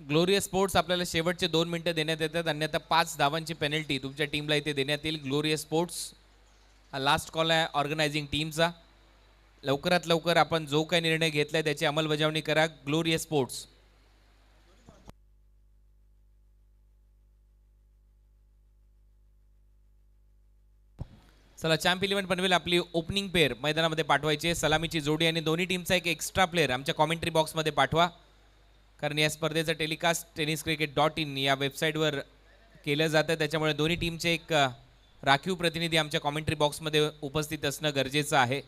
Glorious sports आपल्याला शेवटचे 2 मिनिटं देण्यात येतात, अन्यथा 5 धावांची पेनल्टी तुमच्या टीमला इथे देण्यात येईल. ग्लोरियस स्पोर्ट्स हा लास्ट कॉल आहे ऑर्गनायझिंग टीमचा. लवकरात लवकर आपण जो काही निर्णय घेतलाय त्याची अंमलबजावणी करा. Glorious sports. चला, चॅम्प 11 पनवेल आपली ओपनिंग पेअर मैदानामध्ये पाठवायची. सलामीची जोडी आणि दोन्ही टीमचा एक एक्स्ट्रा प्लेअर आमच्या कॉमेंट्री बॉक्समध्ये पाठवा, कारण या स्पर्धेचं टेलिकास्ट tenniscricket.in या वेबसाईटवर केलं जातं. त्याच्यामुळे दोन्ही टीमचे एक राखीव प्रतिनिधी आमच्या कॉमेंट्री बॉक्समध्ये उपस्थित असणं गरजेचं आहे.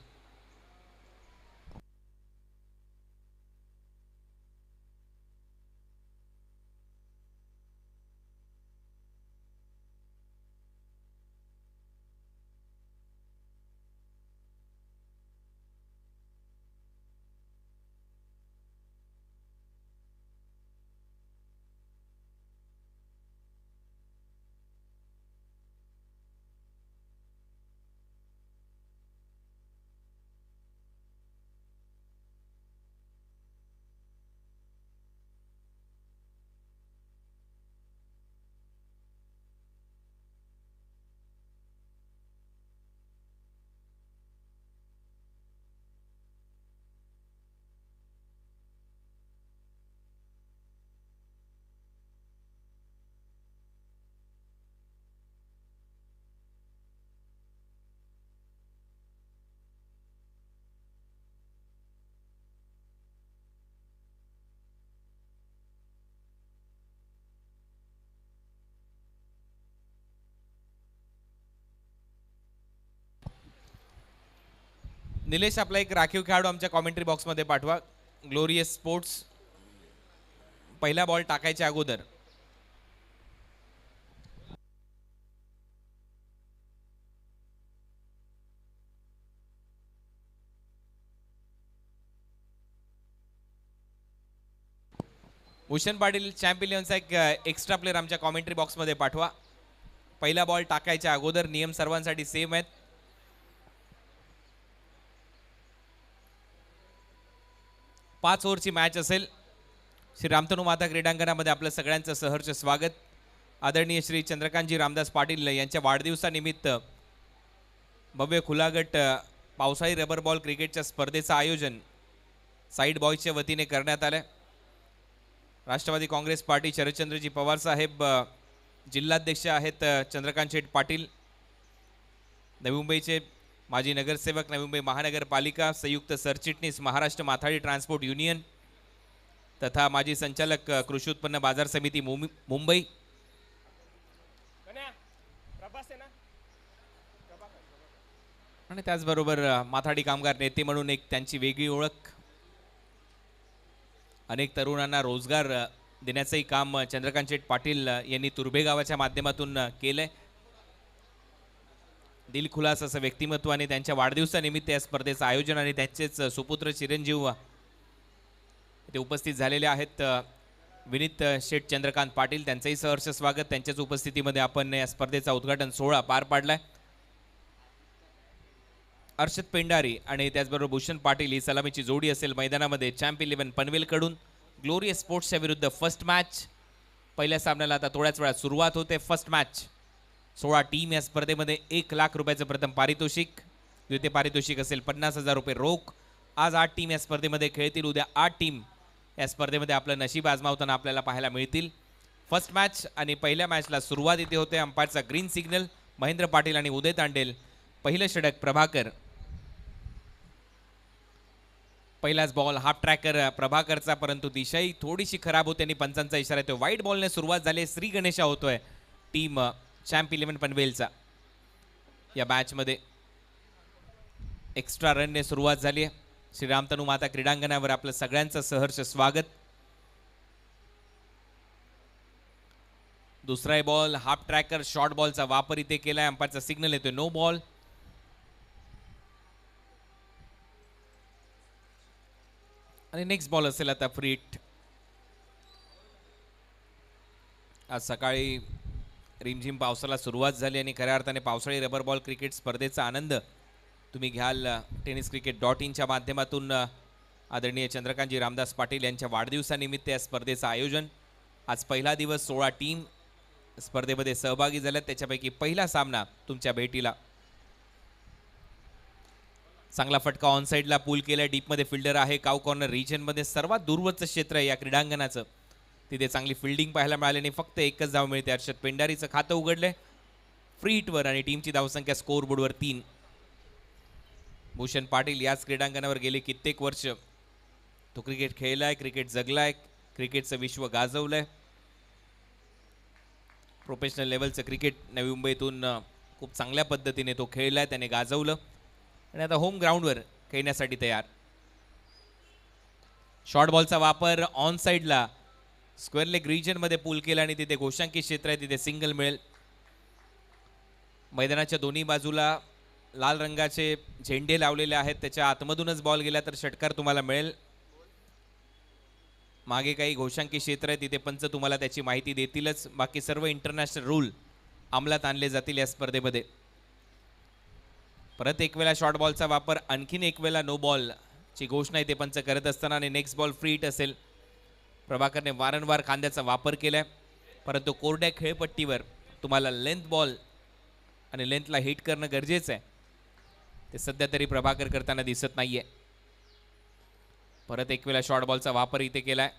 निलेश, आपला एक राखीव खेळाडू आमच्या कॉमेंट्री बॉक्समध्ये पाठवा. ग्लोरियस स्पोर्ट्स पहिला बॉल टाकायच्या अगोदर. भूषण पाटील चॅम्प 11चा एक एक्स्ट्रा प्लेअर आमच्या कॉमेंट्री बॉक्समध्ये पाठवा. पहिला बॉल टाकायच्या अगोदर. नियम सर्वांसाठी सेम आहेत. पाच ओव्हरची मॅच असेल. श्री रामतनू माता क्रीडांगणामध्ये आपलं सगळ्यांचं सहर्ष स्वागत. आदरणीय श्री चंद्रकांतजी रामदास पाटील यांच्या वाढदिवसानिमित्त भव्य खुला गट पावसाळी रबर बॉल क्रिकेटच्या स्पर्धेचं आयोजन साईड बॉयजच्या वतीने करण्यात आलं. राष्ट्रवादी काँग्रेस पार्टी शरदचंद्रजी पवार साहेब जिल्हाध्यक्ष आहेत. चंद्रकांत शेठ पाटील नवी मुंबईचे माजी नगरसेवक, नवी मुंबई महानगरपालिका संयुक्त सरचिटणीस महाराष्ट्र माथाडी ट्रान्सपोर्ट युनियन तथा माजी संचालक कृषी उत्पन्न बाजार समिती मुंबई. आणि त्याचबरोबर माथाडी कामगार नेते म्हणून एक त्यांची वेगळी ओळख. अनेक तरुणांना रोजगार देण्याचंही काम चंद्रकांत शेठ पाटील यांनी तुर्भे गावाच्या माध्यमातून केलंय. दिलखुलास असं व्यक्तिमत्व आणि त्यांच्या वाढदिवसानिमित्त या स्पर्धेचं आयोजन आणि त्यांचेच सुपुत्र चिरंजीव ते उपस्थित झालेले आहेत. विनीत शेठ चंद्रकांत पाटील, त्यांचंही सहर्ष स्वागत. त्यांच्याच उपस्थितीमध्ये आपण या स्पर्धेचा उद्घाटन सोहळा पार पाडलाय. अर्षद पेंडारी आणि त्याचबरोबर भूषण पाटील ही सलामीची जोडी असेल मैदानामध्ये. चॅम्प 11 पनवेलकडून ग्लोरियस स्पोर्ट्सच्या विरुद्ध फर्स्ट मॅच. पहिल्या सामन्याला आता थोड्याच वेळात सुरुवात होते. First match. 16 टीम या स्पर्धेमध्ये. 1 लाख रुपयाचं प्रथम पारितोषिक. द्वितीय पारितोषिक असेल 50,000 रुपये रोख. आज 8 टीम या स्पर्धेमध्ये खेळतील. उद्या 8 टीम या स्पर्धेमध्ये आपलं नशीब आजमावताना आपल्याला पाहायला मिळतील. फर्स्ट मॅच आणि पहिल्या मॅचला सुरुवात इथे होते. अंपायरचा ग्रीन सिग्नल महेंद्र पाटील आणि उदय तांडेल. पहिलं षटक प्रभाकर. पहिलाच बॉल हाफ ट्रॅकर प्रभाकरचा, परंतु दिशाही थोडीशी खराब होते आणि पंचांचा इशारा येतो. वाईट बॉलने सुरुवात झाली. श्री गणेशा होतोय टीम चॅम्प 11 पनवेलचा. या मॅचमध्ये एक्स्ट्रा रनने सुरुवात झाली आहे. श्री रामतनू माता क्रीडांगणावर आपलं सगळ्यांचं सहर्ष स्वागत. दुसरा बॉल हाफ ट्रॅकर शॉर्ट बॉलचा वापर इथे केलाय. अंपायरचा सिग्नल येतोय नो बॉल. आणि नेक्स्ट बॉल असेल आता फ्री हिट. आज सकाळी रिमझिम पावसाला सुरुवात झाली आणि खऱ्या अर्थाने पावसाळी रबर बॉल क्रिकेट स्पर्धेचा आनंद तुम्ही घ्याल tenniscricket.in माध्यमातून. आदरणीय चंद्रकांतजी रामदास पाटील यांच्या वाढदिवसानिमित्त या स्पर्धेचं आयोजन आज पहिला दिवस 16 टीम स्पर्धेमध्ये सहभागी झाल्यात, त्याच्यापैकी पहिला सामना तुमच्या भेटीला. चांगला फटका ऑन साईडला पूल केलाय, डीपमध्ये फिल्डर आहे. काव कॉर्नर रिजनमध्ये सर्वात दूरवरचं क्षेत्र आहे या क्रीडांगणाचं. तिथे चांगली फिल्डिंग पाहायला मिळाल्याने फक्त एकच धाव मिळते. हर्षद पेंडारीचं खातं उघडलंय फ्री हिटवर आणि टीमची धावसंख्या स्कोर बोर्डवर 3. भूषण पाटील याच क्रीडांगणावर गेले कित्येक वर्ष तो क्रिकेट खेळलाय, क्रिकेट जगलाय, क्रिकेटचं विश्व गाजवलंय. प्रोफेशनल लेवलचं क्रिकेट नवी मुंबईतून खूप चांगल्या पद्धतीने तो खेळलाय, त्याने गाजवलं आणि आता होम ग्राउंडवर खेळण्यासाठी तयार. शॉर्ट बॉलचा वापर ऑन साईडला स्क्वेअर लेग रिजनमध्ये पूल केला आणि तिथे घोषांकित क्षेत्र आहे, तिथे सिंगल मिळेल. मैदानाच्या दोन्ही बाजूला लाल रंगाचे झेंडे लावलेले आहेत, त्याच्या आतमधूनच बॉल गेला तर षटकार तुम्हाला मिळेल. मागे काही घोषांकित क्षेत्र आहे, तिथे पंच तुम्हाला त्याची माहिती देतीलच. बाकी सर्व इंटरनॅशनल रूल अंमलात आणले जातील या स्पर्धेमध्ये. परत एक वेळा शॉर्ट बॉलचा वापर, आणखीन एक वेळा नो बॉल ची घोषणा इथे पंच करत असताना आणि नेक्स्ट बॉल फ्री हिट असेल. प्रभाकरने वारंवार खांद्याचा वापर केलाय, परंतु कोरड्या खेळपट्टीवर तुम्हाला लेंथ बॉल आणि लेंथला हिट करणं गरजेचं आहे. ते सध्या तरी प्रभाकर करताना दिसत नाहीये. परत एक वेळा शॉर्ट बॉलचा वापर इथे केलाय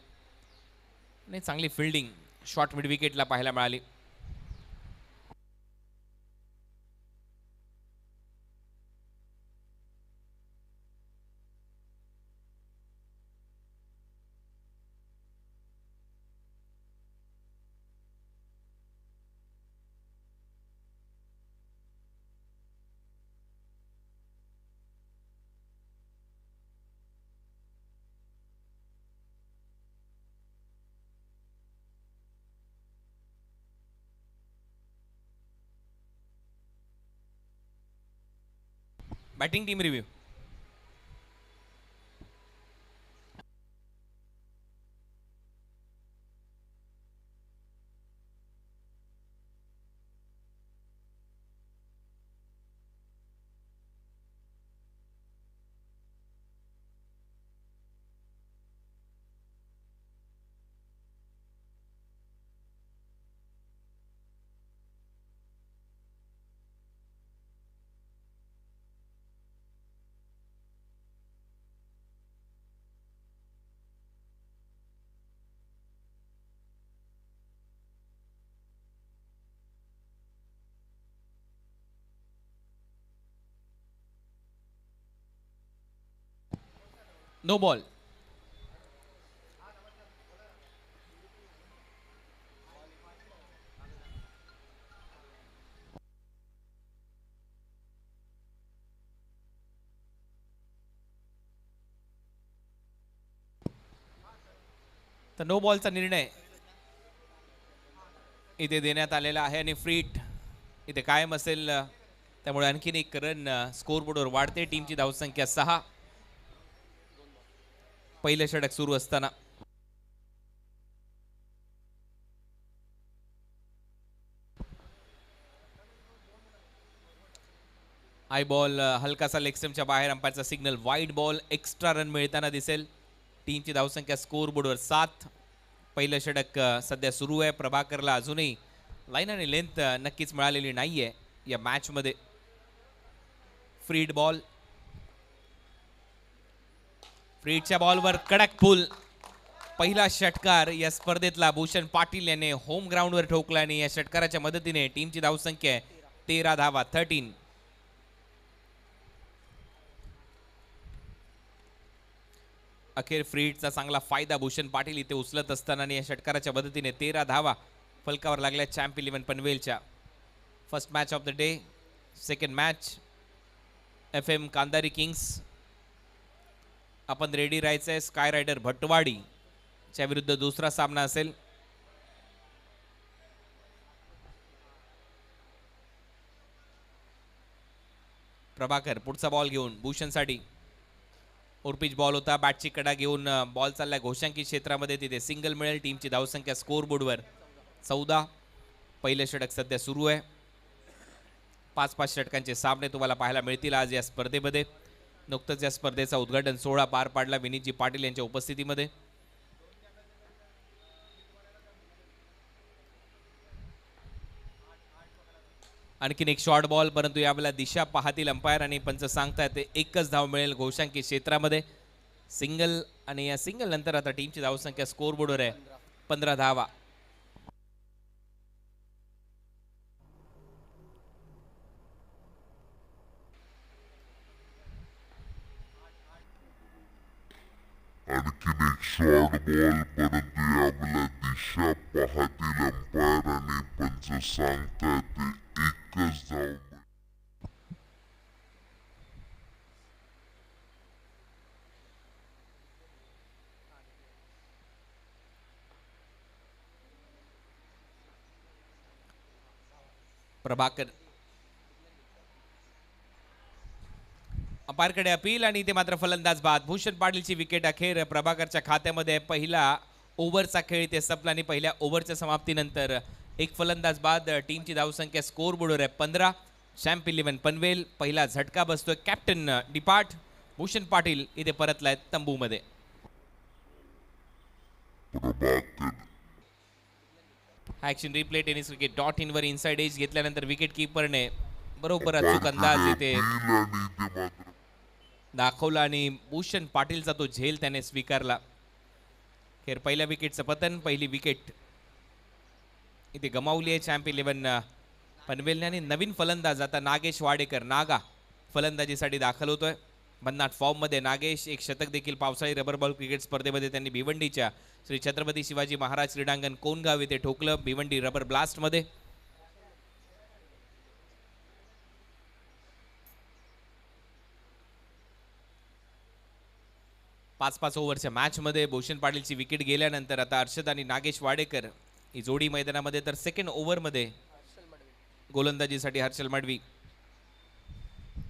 आणि चांगली फिल्डिंग शॉर्ट मिड विकेटला पाहायला मिळाली. Batting team review. No ball. तर नो बॉलचा निर्णय इथे देण्यात आलेला आहे आणि फ्री हिट इथे कायम असेल, त्यामुळे आणखीन एक रन स्कोर बोर्डवर वाढते. टीमची धावसंख्या 6. पहिलं षटक सुरू असताना आय बॉल हलकासा लेग स्टंपच्या बाहेर, अंपायरचा signal wide ball. Extra run मिळताना दिसेल. टीमची धावसंख्या स्कोर बोर्डवर 7. पहिलं षटक सध्या सुरू आहे. प्रभाकरला अजूनही लाईन आणि लेंथ नक्कीच मिळालेली नाहीये या मॅच मध्ये. फ्री बॉल, फ्री हिटच्या बॉलवर कडक पूल. पहिला षटकार या स्पर्धेतला भूषण पाटील याने होम ग्राउंडवर ठोकला आणि या षटकाराच्या मदतीने टीमची धावसंख्या 13 धावा 13. अखेर फ्री हिटचा चांगला फायदा भूषण पाटील इथे उचलत असताना आणि या षटकाराच्या मदतीने 13 धावा फलकावर लागल्या चॅम्प 11 पनवेलच्या. First match of the day, second match FM Kandari kings. आपण रेडी राहायचंय. स्काय रायडर भटवाडी च्या विरुद्ध दुसरा सामना असेल. प्रभाकर पुढचा बॉल घेऊन भूषणसाठी. ओरपिच बॉल होता, बॅटची कडा घेऊन बॉल चाललाय घोषांकित क्षेत्रामध्ये, तिथे सिंगल मिळेल. टीमची धावसंख्या स्कोर बोर्डवर 14. पहिलं षटक सध्या सुरू आहे. 5-5 षटकांचे सामने तुम्हाला पाहायला मिळतील आज या स्पर्धेमध्ये. नुकतंच या स्पर्धेचा उद्घाटन सोहळा पार पाडला विनीतजी पाटील यांच्या उपस्थितीमध्ये. आणखीन एक शॉर्ट बॉल, परंतु यावेळेला दिशा पाहतील अंपायर आणि पंच सांगतायत ते एकच धाव मिळेल घोषांकित क्षेत्रामध्ये. सिंगल आणि या सिंगल नंतर आता टीमची धावसंख्या स्कोर बोर्डवर आहे 15 धावा. आणखीन एक शॉर्ट बॉल, परंतु यावेळेला दिशा पाहतील अंपायर आणि पंच सांगतायत ते एकच धाव मिळेल. प्रभाकर अंपायरकडे अपील आणि इथे मात्र फलंदाज बाद. भूषण पाटीलची विकेट अखेर प्रभाकरच्या खात्यामध्ये. पहिला ओव्हरचा खेळ इथे संपला आणि पहिल्या ओव्हरच्या समाप्तीनंतर एक फलंदाज बाद. टीमची धावसंख्या स्कोर बोर्डवर आहे 15. चॅम्प 11 पनवेल. पहिला झटका बसतोय. Captain depart. भूषण पाटील इथे परतलाय तंबूमध्ये. Action replay tennis wicket .in वर इनसाइड एज घेतल्यानंतर विकेट किपरने बरोबर अचूक अंदाज इथे दाखवला आणि भूषण पाटीलचा तो झेल त्याने स्वीकारला. खेर पहिल्या विकेटचं पतन. पहिली विकेट इथे गमावली आहे चॅम्प 11 पनवेलने. आणि नवीन फलंदाज आता नागेश वाडेकर नागा फलंदाजीसाठी दाखल होतोय. भन्नाट फॉर्ममध्ये नागेश. एक शतक देखील पावसाळी रबर बॉल क्रिकेट स्पर्धेमध्ये त्यांनी भिवंडीच्या श्री छत्रपती शिवाजी महाराज क्रीडांगण कोणगाव येथे ठोकलं भिवंडी रबर ब्लास्टमध्ये. 5-5 ओव्हरच्या मॅचमध्ये भूषण पाटीलची विकेट गेल्यानंतर आता अर्षद आणि नागेश वाडेकर ही जोडी मैदानामध्ये. तर सेकंड ओव्हरमध्ये गोलंदाजीसाठी हर्षल मडवी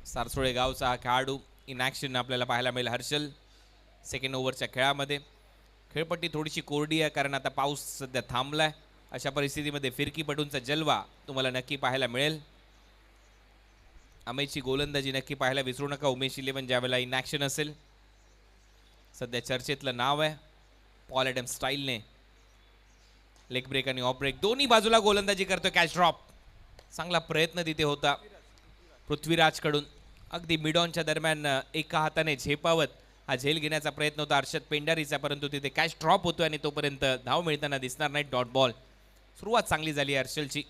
सारसोळे गावचा हा खेळाडू इन ॲक्शन आपल्याला पाहायला मिळेल. हर्षल सेकंड ओव्हरच्या खेळामध्ये. खेळपट्टी थोडीशी कोरडी आहे कारण आता पाऊस सध्या थांबलाय. अशा परिस्थितीमध्ये फिरकीपटूंचा जलवा तुम्हाला नक्की पाहायला मिळेल. अमेशची गोलंदाजी नक्की पाहायला विसरू नका. उमेश 11 ज्यावेळेला इन ॲक्शन असेल. सध्या चर्चेतलं नाव आहे. पॉल ॲडम स्टाईलने लेग ब्रेक आणि ऑफ ब्रेक दोन्ही बाजूला गोलंदाजी करतोय. Catch drop. चांगला प्रयत्न तिथे होता पृथ्वीराजकडून. अगदी मिडॉनच्या दरम्यान एका हाताने झेपावत हा झेल घेण्याचा प्रयत्न होता अर्षद पेंडारीचा, परंतु तिथे कॅच ड्रॉप होतोय आणि तोपर्यंत धाव मिळताना दिसणार नाही. Dot ball. सुरुवात चांगली झाली हर्षलची.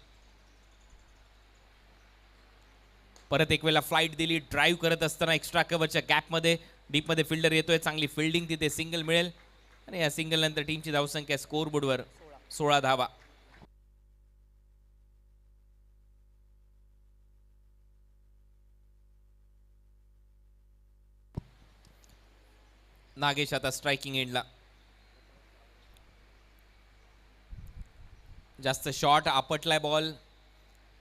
परत एक वेळेला फ्लाईट दिली. ड्राईव्ह करत असताना एक्स्ट्रा कव्हरच्या गॅपमध्ये डीपमध्ये फिल्डर येतोय. चांगली फिल्डिंग तिथे. सिंगल मिळेल आणि या सिंगल नंतर टीमची धावसंख्या स्कोर बोर्डवर 16 धावा. नागेश आता स्ट्रायकिंग एंडला. जास्त शॉट आपटलाय बॉल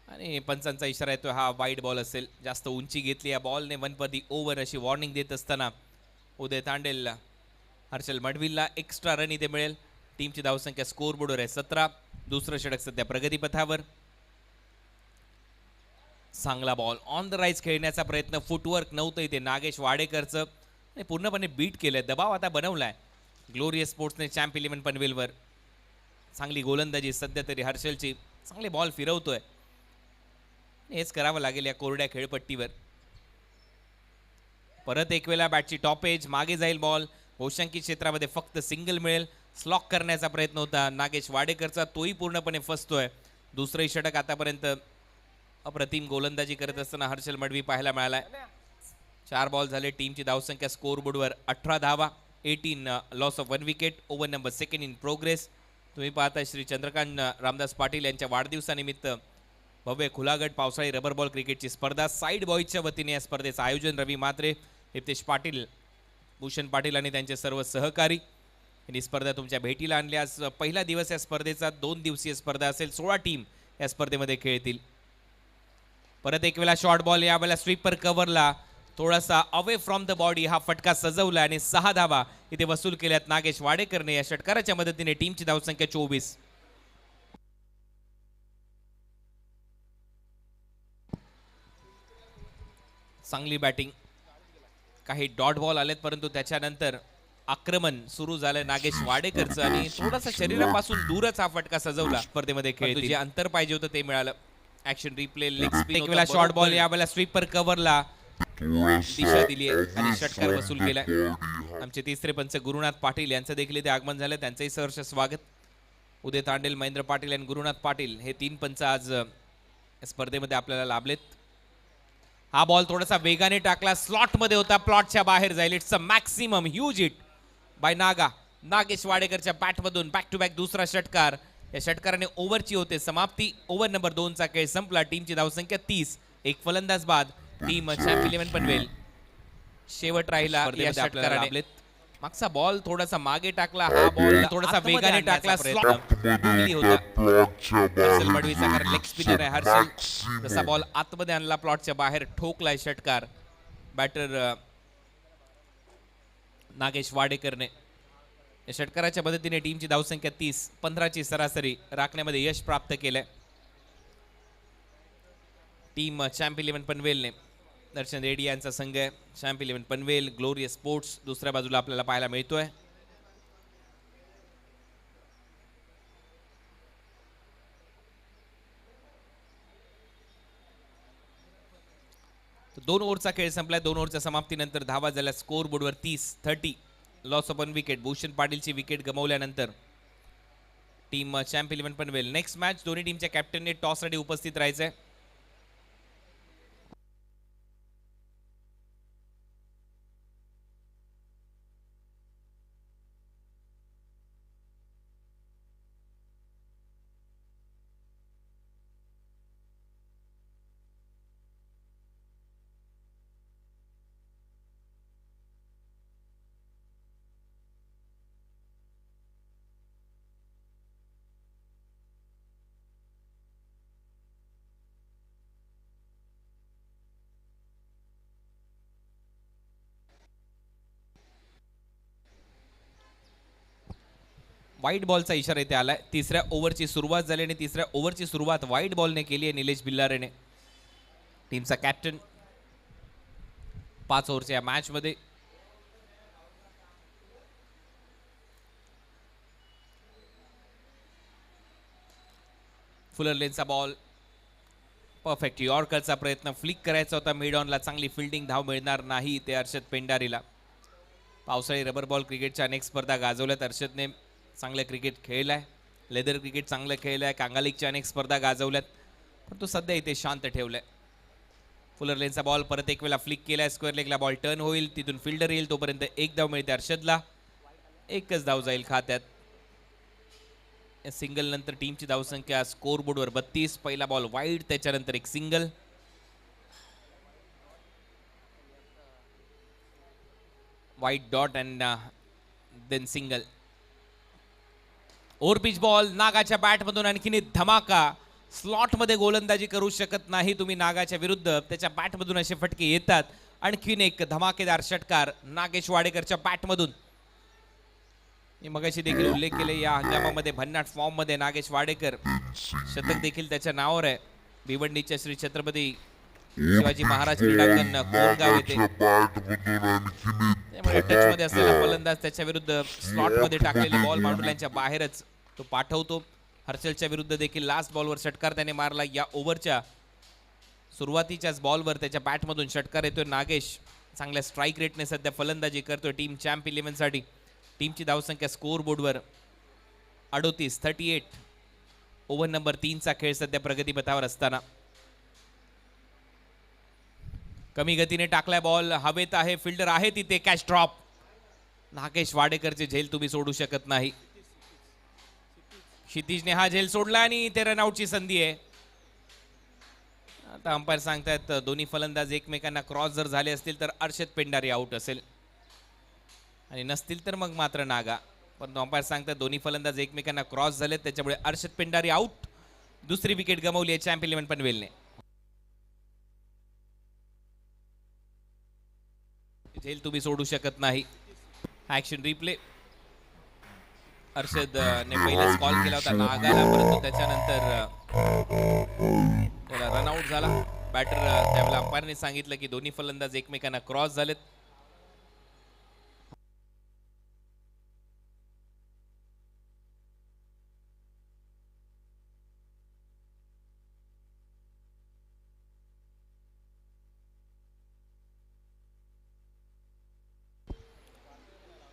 आणि पंचांचा इशारा येतो हा वाईड बॉल असेल. जास्त उंची घेतली या बॉलने. 1 पर दी ओव्हर अशी वॉर्निंग देत असताना उदय तांडेलला हर्षल मडवीलला एक्स्ट्रा रन इथे मिळेल. टीमची धावसंख्या स्कोर बोर्डवर आहे 17. दुसरं षटक सध्या प्रगतीपथावर. चांगला बॉल ऑन द राईज खेळण्याचा प्रयत्न. फुटवर्क नव्हतं इथे नागेश वाडेकरचं आणि पूर्णपणे बीट केलंय. दबाव आता बनवलाय ग्लोरियस स्पोर्ट्सने चॅम्प 11 पनवेलवर. चांगली गोलंदाजी सध्या तरी हर्षलची. चांगले बॉल फिरवतोय. हेच करावं लागेल या कोरड्या खेळपट्टीवर. परत एक वेळा बॅटची टॉप एज. मागे जाईल बॉल. बहुशंकी क्षेत्रामध्ये फक्त सिंगल मिळेल. स्लॉक करण्याचा प्रयत्न होता नागेश वाडेकरचा. तोही पूर्णपणे फसतोय. दुसरंही षटक आतापर्यंत अप्रतिम गोलंदाजी करत असताना हर्षल मडवी पाहायला मिळालाय. 4 बॉल झाले. टीमची धावसंख्या स्कोर बोर्डवर 18 धावा. 18 loss of 1 wicket. Over number 2 in progress. तुम्ही पाहता श्री चंद्रकांत रामदास पाटील यांच्या वाढदिवसानिमित्त भव्य खुलागट पावसाळी रबर बॉल क्रिकेटची स्पर्धा. साईड बॉयजच्या वतीने या स्पर्धेचं आयोजन. रवी म्हात्रे, हितेश पाटील, भूषण पाटील आणि त्यांचे सर्व सहकारी यांनी स्पर्धा तुमच्या भेटीला आणली. आज पहिला दिवस या स्पर्धेचा. 2 दिवसीय स्पर्धा असेल. 16 टीम या स्पर्धेमध्ये खेळतील. परत एक वेळा शॉर्ट बॉल. यावेळेला स्वीपर कव्हरला थोडासा अवे फ्रॉम द बॉडी हा फटका सजवला आणि 6 धावा इथे वसूल केल्यात नागेश वाडेकरने. या षटकाराच्या मदतीने टीमची धावसंख्या 24. चांगली बॅटिंग. काही डॉट बॉल आलेत परंतु त्याच्यानंतर आक्रमण सुरू झालं नागेश वाडेकरचं आणि थोडासा शरीरापासून दूरच हा फटका सजवला. स्पर्धेमध्ये खेळ जे अंतर पाहिजे होतं ते मिळालं. ऍक्शन रिप्ले लेग स्पिन एक वेळा शॉर्ट बॉल, या वेळेला स्वीपर कव्हरला दिशा दिली आहे आणि षटकार वसूल केलाय. आमचे तिसरे पंच गुरुनाथ पाटील यांचं देखील इथे आगमन झालं, त्यांचंही सहर्ष स्वागत. उदय तांडेल, महेंद्र पाटील आणि गुरुनाथ पाटील हे 3 पंच आज स्पर्धेमध्ये आपल्याला लाभलेत. हा बॉल थोडासा वेगाने टाकला, स्लॉट मध्ये होता, प्लॉटच्या बाहेर जाईल. It's a maximum huge hit by Nagesh वाडेकरच्या बॅटमधून बॅक टू बॅक दुसरा षटकार. या षटकाराने ओव्हरची होते समाप्ती. ओव्हर नंबर 2 चा खेळ संपला. टीमची धावसंख्या 30, एक फलंदाज बाद. टीम चॅम्प 11 पनवेल शेवट राहिला या षटकाराने. मागचा बॉल थोडासा मागे टाकला, हा बॉल थोडासा वेगाने टाकला, स्लॉट होता. हर्षल बडवीचा कारण लेग स्पिनर आहे. हर्षल जसा बॉल आतमध्ये आणला, प्लॉटच्या बाहेर ठोकलाय षटकार बॅटर नागेश वाडेकरने. या षटकाराच्या मदतीने टीमची धावसंख्या 30, 15ची सरासरी राखण्यामध्ये यश प्राप्त केलंय. टीम चॅम्प 11 पनवेलने दर्शन रेड्डी यांचा संघ आहे. चॅम्प 11 पनवेल, ग्लोरियस स्पोर्ट्स दुसऱ्या बाजूला आपल्याला पाहायला मिळतोय. तो 2 ओव्हरचा खेळ संपलाय. 2 ओव्हरच्या समाप्तीनंतर धावा झाल्या स्कोर बोर्डवर 30. Loss of 1 wicket. भूषण पाटीलची विकेट गमावल्यानंतर team champ 11 Panvel. Next match दोन्ही टीमच्या कॅप्टनने टॉससाठी उपस्थित राहायचंय. व्हाईट बॉलचा इशारा इथे आलाय. तिसऱ्या ओव्हरची सुरुवात झाली आणि तिसऱ्या ओव्हरची सुरुवात व्हाईट बॉलने केली आहे निलेश बिल्लारेने, टीमचा कॅप्टन. 5 ओव्हरच्या या मॅच मध्ये फुलर लेनचा बॉल परफेक्ट. यॉर्करचा प्रयत्न, फ्लिक करायचा होता मिड ऑनला, चांगली फिल्डिंग, धाव मिळणार नाही ते अर्षद पेंडारीला. पावसाळी रबर बॉल क्रिकेटच्या अनेक स्पर्धा गाजवल्यात अर्षदने. चांगलं क्रिकेट खेळलाय, लेदर क्रिकेट चांगलं खेळलाय, कांगालीगच्या अनेक स्पर्धा गाजवल्यात, पण तो सध्या इथे शांत ठेवलाय. फुलर लेनचा बॉल परत एक वेळा फ्लिक केलाय, स्क्वेअर लेगला बॉल टर्न होईल, तिथून फिल्डर येईल, तोपर्यंत एक धाव मिळते अर्षदला. एकच धाव जाईल खात्यात. सिंगल नंतर टीमची धावसंख्या स्कोर बोर्डवर 32. पहिला बॉल वाईड, त्याच्यानंतर एक single. Wide dot and then single. Overpitch ball, नागाच्या बॅटमधून आणखीन एक धमाका. स्लॉट मध्ये गोलंदाजी करू शकत नाही तुम्ही नागाच्या विरुद्ध, त्याच्या बॅटमधून असे फटके येतात. आणखीन एक धमाकेदार षटकार नागेश वाडेकरच्या बॅटमधून. मी मगाशी देखील उल्लेख केले, या हंगामामध्ये भन्नाट फॉर्म मध्ये नागेश वाडेकर, शतक देखील त्याच्या नावावर आहे. भिवंडीच्या श्री छत्रपती शिवाजी महाराज क्रीडांगण कोरगाव येथे. त्यामुळे टच मध्ये असलेला फलंदाज त्याच्या विरुद्ध स्लॉट मध्ये टाकलेले बॉल मांडुल्यांच्या बाहेरच तो पाठवतो. हर्षलच्या विरुद्ध देखील लास्ट बॉलवर षटकार त्याने मारला. या ओव्हरच्या सुरुवातीच्याच बॉलवर त्याच्या बॅटमधून षटकार येतोय. नागेश चांगल्या स्ट्राईक रेटने सध्या फलंदाजी करतोय टीम चॅम्प 11 साठी. टीमची धावसंख्या स्कोर बोर्डवर 38. ओव्हर नंबर 3 चा खेळ सध्या प्रगतीपथावर असताना कमी गतीने टाकलाय बॉल, हवेत आहे, फिल्डर आहे तिथे, कॅच ड्रॉप. नागेश वाडेकरचे झेल तुम्ही सोडू शकत नाही. क्षितिजने हा झेल सोडला आणि ते रनआउटची संधी आहे. आता अंपायर सांगतायत दोन्ही फलंदाज एकमेकांना क्रॉस जर झाले असतील तर अर्षद पेंडारी आउट असेल आणि नसतील तर मग मात्र नागा. पण अंपायर सांगतात दोन्ही फलंदाज एकमेकांना क्रॉस झालेत, त्याच्यामुळे अर्षद पेंडारी आउट. दुसरी विकेट गमावली आहे चॅम्प 11 पनवेलने. झेल तुम्ही सोडू शकत नाही. Action replay. अर्षद ने पहिलाच कॉल केला होता नागाला, परंतु त्याच्यानंतर त्याला रनआउट झाला. बॅटर त्यावेळेला अंपायरने सांगितलं की दोन्ही फलंदाज एकमेकांना क्रॉस झालेत.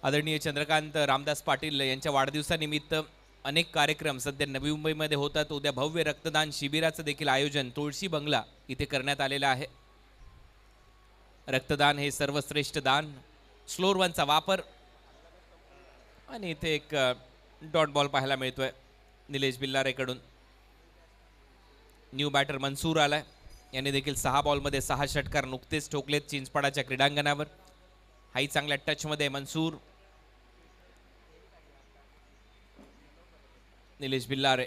आदरणीय चंद्रकांत रामदास पाटील यांच्या वाढदिवसानिमित्त अनेक कार्यक्रम सध्या नवी मुंबईमध्ये होतात. उद्या भव्य रक्तदान शिबिराचं देखील आयोजन तुळशी बंगला इथे करण्यात आलेलं आहे. रक्तदान हे सर्वश्रेष्ठ दान. स्लोअर वनचा वापर आणि इथे एक डॉट बॉल पाहायला मिळतोय निलेश बिल्लारेकडून. न्यू बॅटर मनसूर आलाय. याने देखील 6 बॉलमध्ये 6 षटकार नुकतेच ठोकलेत चिंचपाडाच्या क्रीडांगणावर. हाही चांगल्या टचमध्ये मनसूर. निलेश बिल्लारे.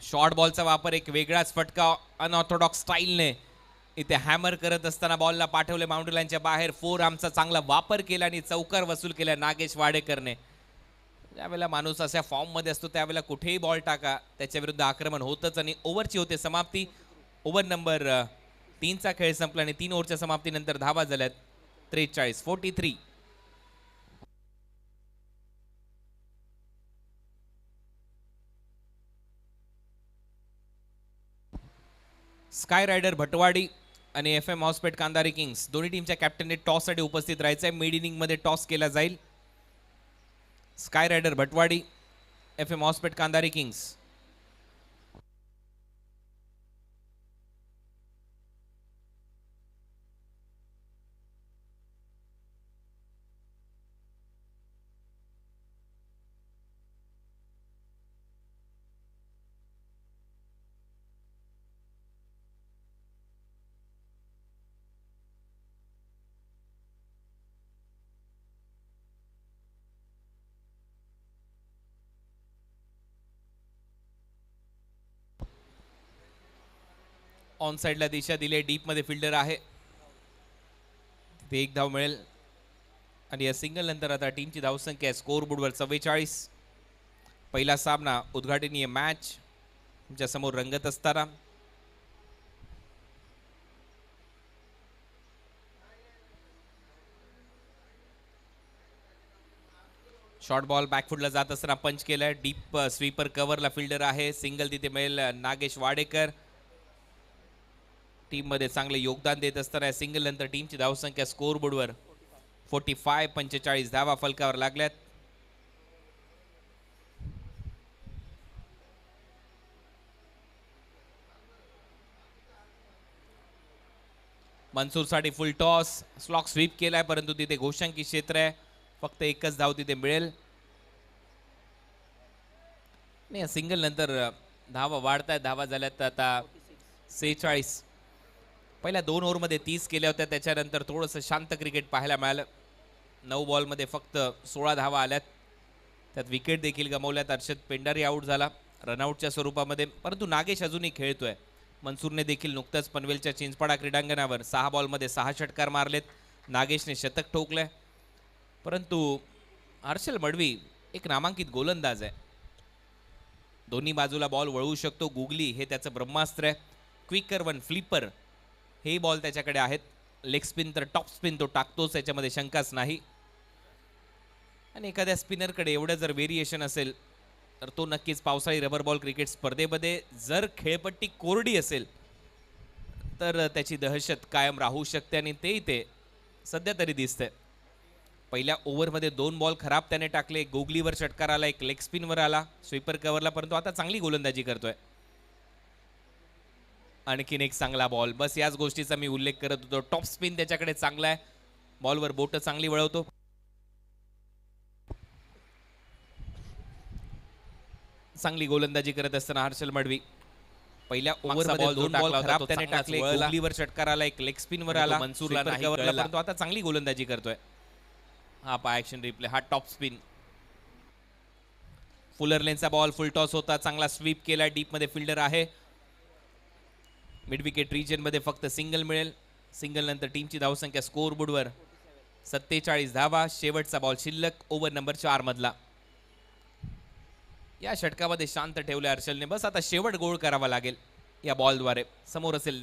शॉर्ट बॉलचा वापर, एक वेगळाच फटका अनऑर्थोडॉक्स स्टाईलने इथे हॅमर करत असताना बॉलला पाठवले बाउंड्री लाईनच्या बाहेर. 4 आर्मचा चांगला वापर केला आणि चौकार वसूल केला नागेश वाडेकरने. ज्यावेळेला माणूस अशा फॉर्ममध्ये असतो त्यावेळेला कुठेही बॉल टाका त्याच्या विरुद्ध आक्रमण होतच. आणि ओव्हरची होते समाप्ती. ओव्हर नंबर 3चा खेळ संपला आणि 3 ओव्हरच्या समाप्तीनंतर धावा झाल्यात 43-43. स्काय रायडर भटवाडी आणि FM हॉस्पेट कांदारी किंग्स दोन्ही टीमच्या कॅप्टनने टॉससाठी उपस्थित राहायचं आहे. मिड इनिंगमध्ये टॉस केला जाईल. Sky rider Bhatwadi, FM Hospet Kandari kings. On साइडला दिशा दिली. डीप मध्ये फिल्डर आहे तिथे 1 धाव मिळेल. आणि या सिंगल नंतर आता टीमची धावसंख्या आहे स्कोर बोर्डवर 44. पहिला सामना उद्घाटनीय मॅच तुमच्या समोर रंगत असताना शॉर्ट बॉल बॅकफुटला जात असताना पंच केलाय. डीप स्वीपर कव्हरला फिल्डर आहे. सिंगल तिथे मिळेल नागेश वाडेकर. टीम मध्ये चांगले योगदान देत असताना सिंगल नंतर टीमची धावसंख्या स्कोर बोर्डवर 45 धावा फलकावर लागल्यात. मनसूरसाठी फुल टॉस. स्लॉक स्वीप केलाय परंतु तिथे घोषांकी क्षेत्र आहे. फक्त 1च धाव तिथे मिळेल. नाही सिंगल नंतर धावा वाढतायत. धावा झाल्यात आता 46. पहिल्या 2 ओव्हरमध्ये 30 केल्या होत्या. त्याच्यानंतर थोडंसं शांत क्रिकेट पाहायला मिळालं. 9 बॉलमध्ये फक्त 16 धावा आल्यात. त्यात विकेट देखील गमावल्यात. अर्षद पेंडारी आऊट झाला रनआउटच्या स्वरूपामध्ये. परंतु नागेश अजूनही खेळतोय. मनसूरने देखील नुकताच पनवेलच्या चिंचपाडा क्रीडांगणावर 6 बॉलमध्ये 6 षटकार मारलेत. नागेशने शतक ठोकलंय. परंतु हर्षल मडवी एक नामांकित गोलंदाज आहे. दोन्ही बाजूला बॉल वळवू शकतो. गुगली हे त्याचं ब्रह्मास्त्र आहे. क्विकर वन फ्लिपर हे बॉल त्याच्याकडे आहेत. लेग स्पिन तर टॉप स्पिन तो टाकतोच, याच्यामध्ये शंकाच नाही. आणि एखाद्या स्पिनरकडे एवढं जर व्हेरिएशन असेल तर तो नक्कीच पावसाळी रबर बॉल क्रिकेट स्पर्धेमध्ये जर खेळपट्टी कोरडी असेल तर त्याची दहशत कायम राहू शकते. आणि ते इथे सध्या तरी दिसतंय. पहिल्या ओव्हरमध्ये 2 बॉल खराब त्याने टाकले. गोगलीवर षटकार आला, एक लेग स्पिनवर आला, स्वीपर कव्हरला. परंतु आता चांगली गोलंदाजी करतोय. आणखीन एक चांगला बॉल. बस याच गोष्टीचा मी उल्लेख करत होतो. टॉप स्पिन त्याच्याकडे चांगला आहे. बॉलवर बोट चांगली वळवतो. चांगली गोलंदाजी करत असताना हर्षल मडवी पहिल्या ओव्हरमध्ये 2 बॉल खराब त्याने टाकले. गोगलीवर षटकार आला, एक लेग स्पिनवर आला, मनसूरला नाही कळला. परंतु आता चांगली गोलंदाजी करतोय. हा पहा ऍक्शन रिप्ले. हा टॉप स्पिन. फुलर लेनचा बॉल फुल टॉस होता. चांगला स्वीप केला. डीप मध्ये फिल्डर आहे. मिड विकेट रिजन मध्ये फक्त सिंगल मिळेल. सिंगल नंतर टीमची धावसंख्या स्कोर बोर्डवर 47 धावा. शेवटचा बॉल शिल्लक ओव्हर नंबर 4 मधला. या षटकामध्ये शांत ठेवले हर्षलने. बस आता शेवट गोल करावा लागेल या बॉलद्वारे. समोर असेल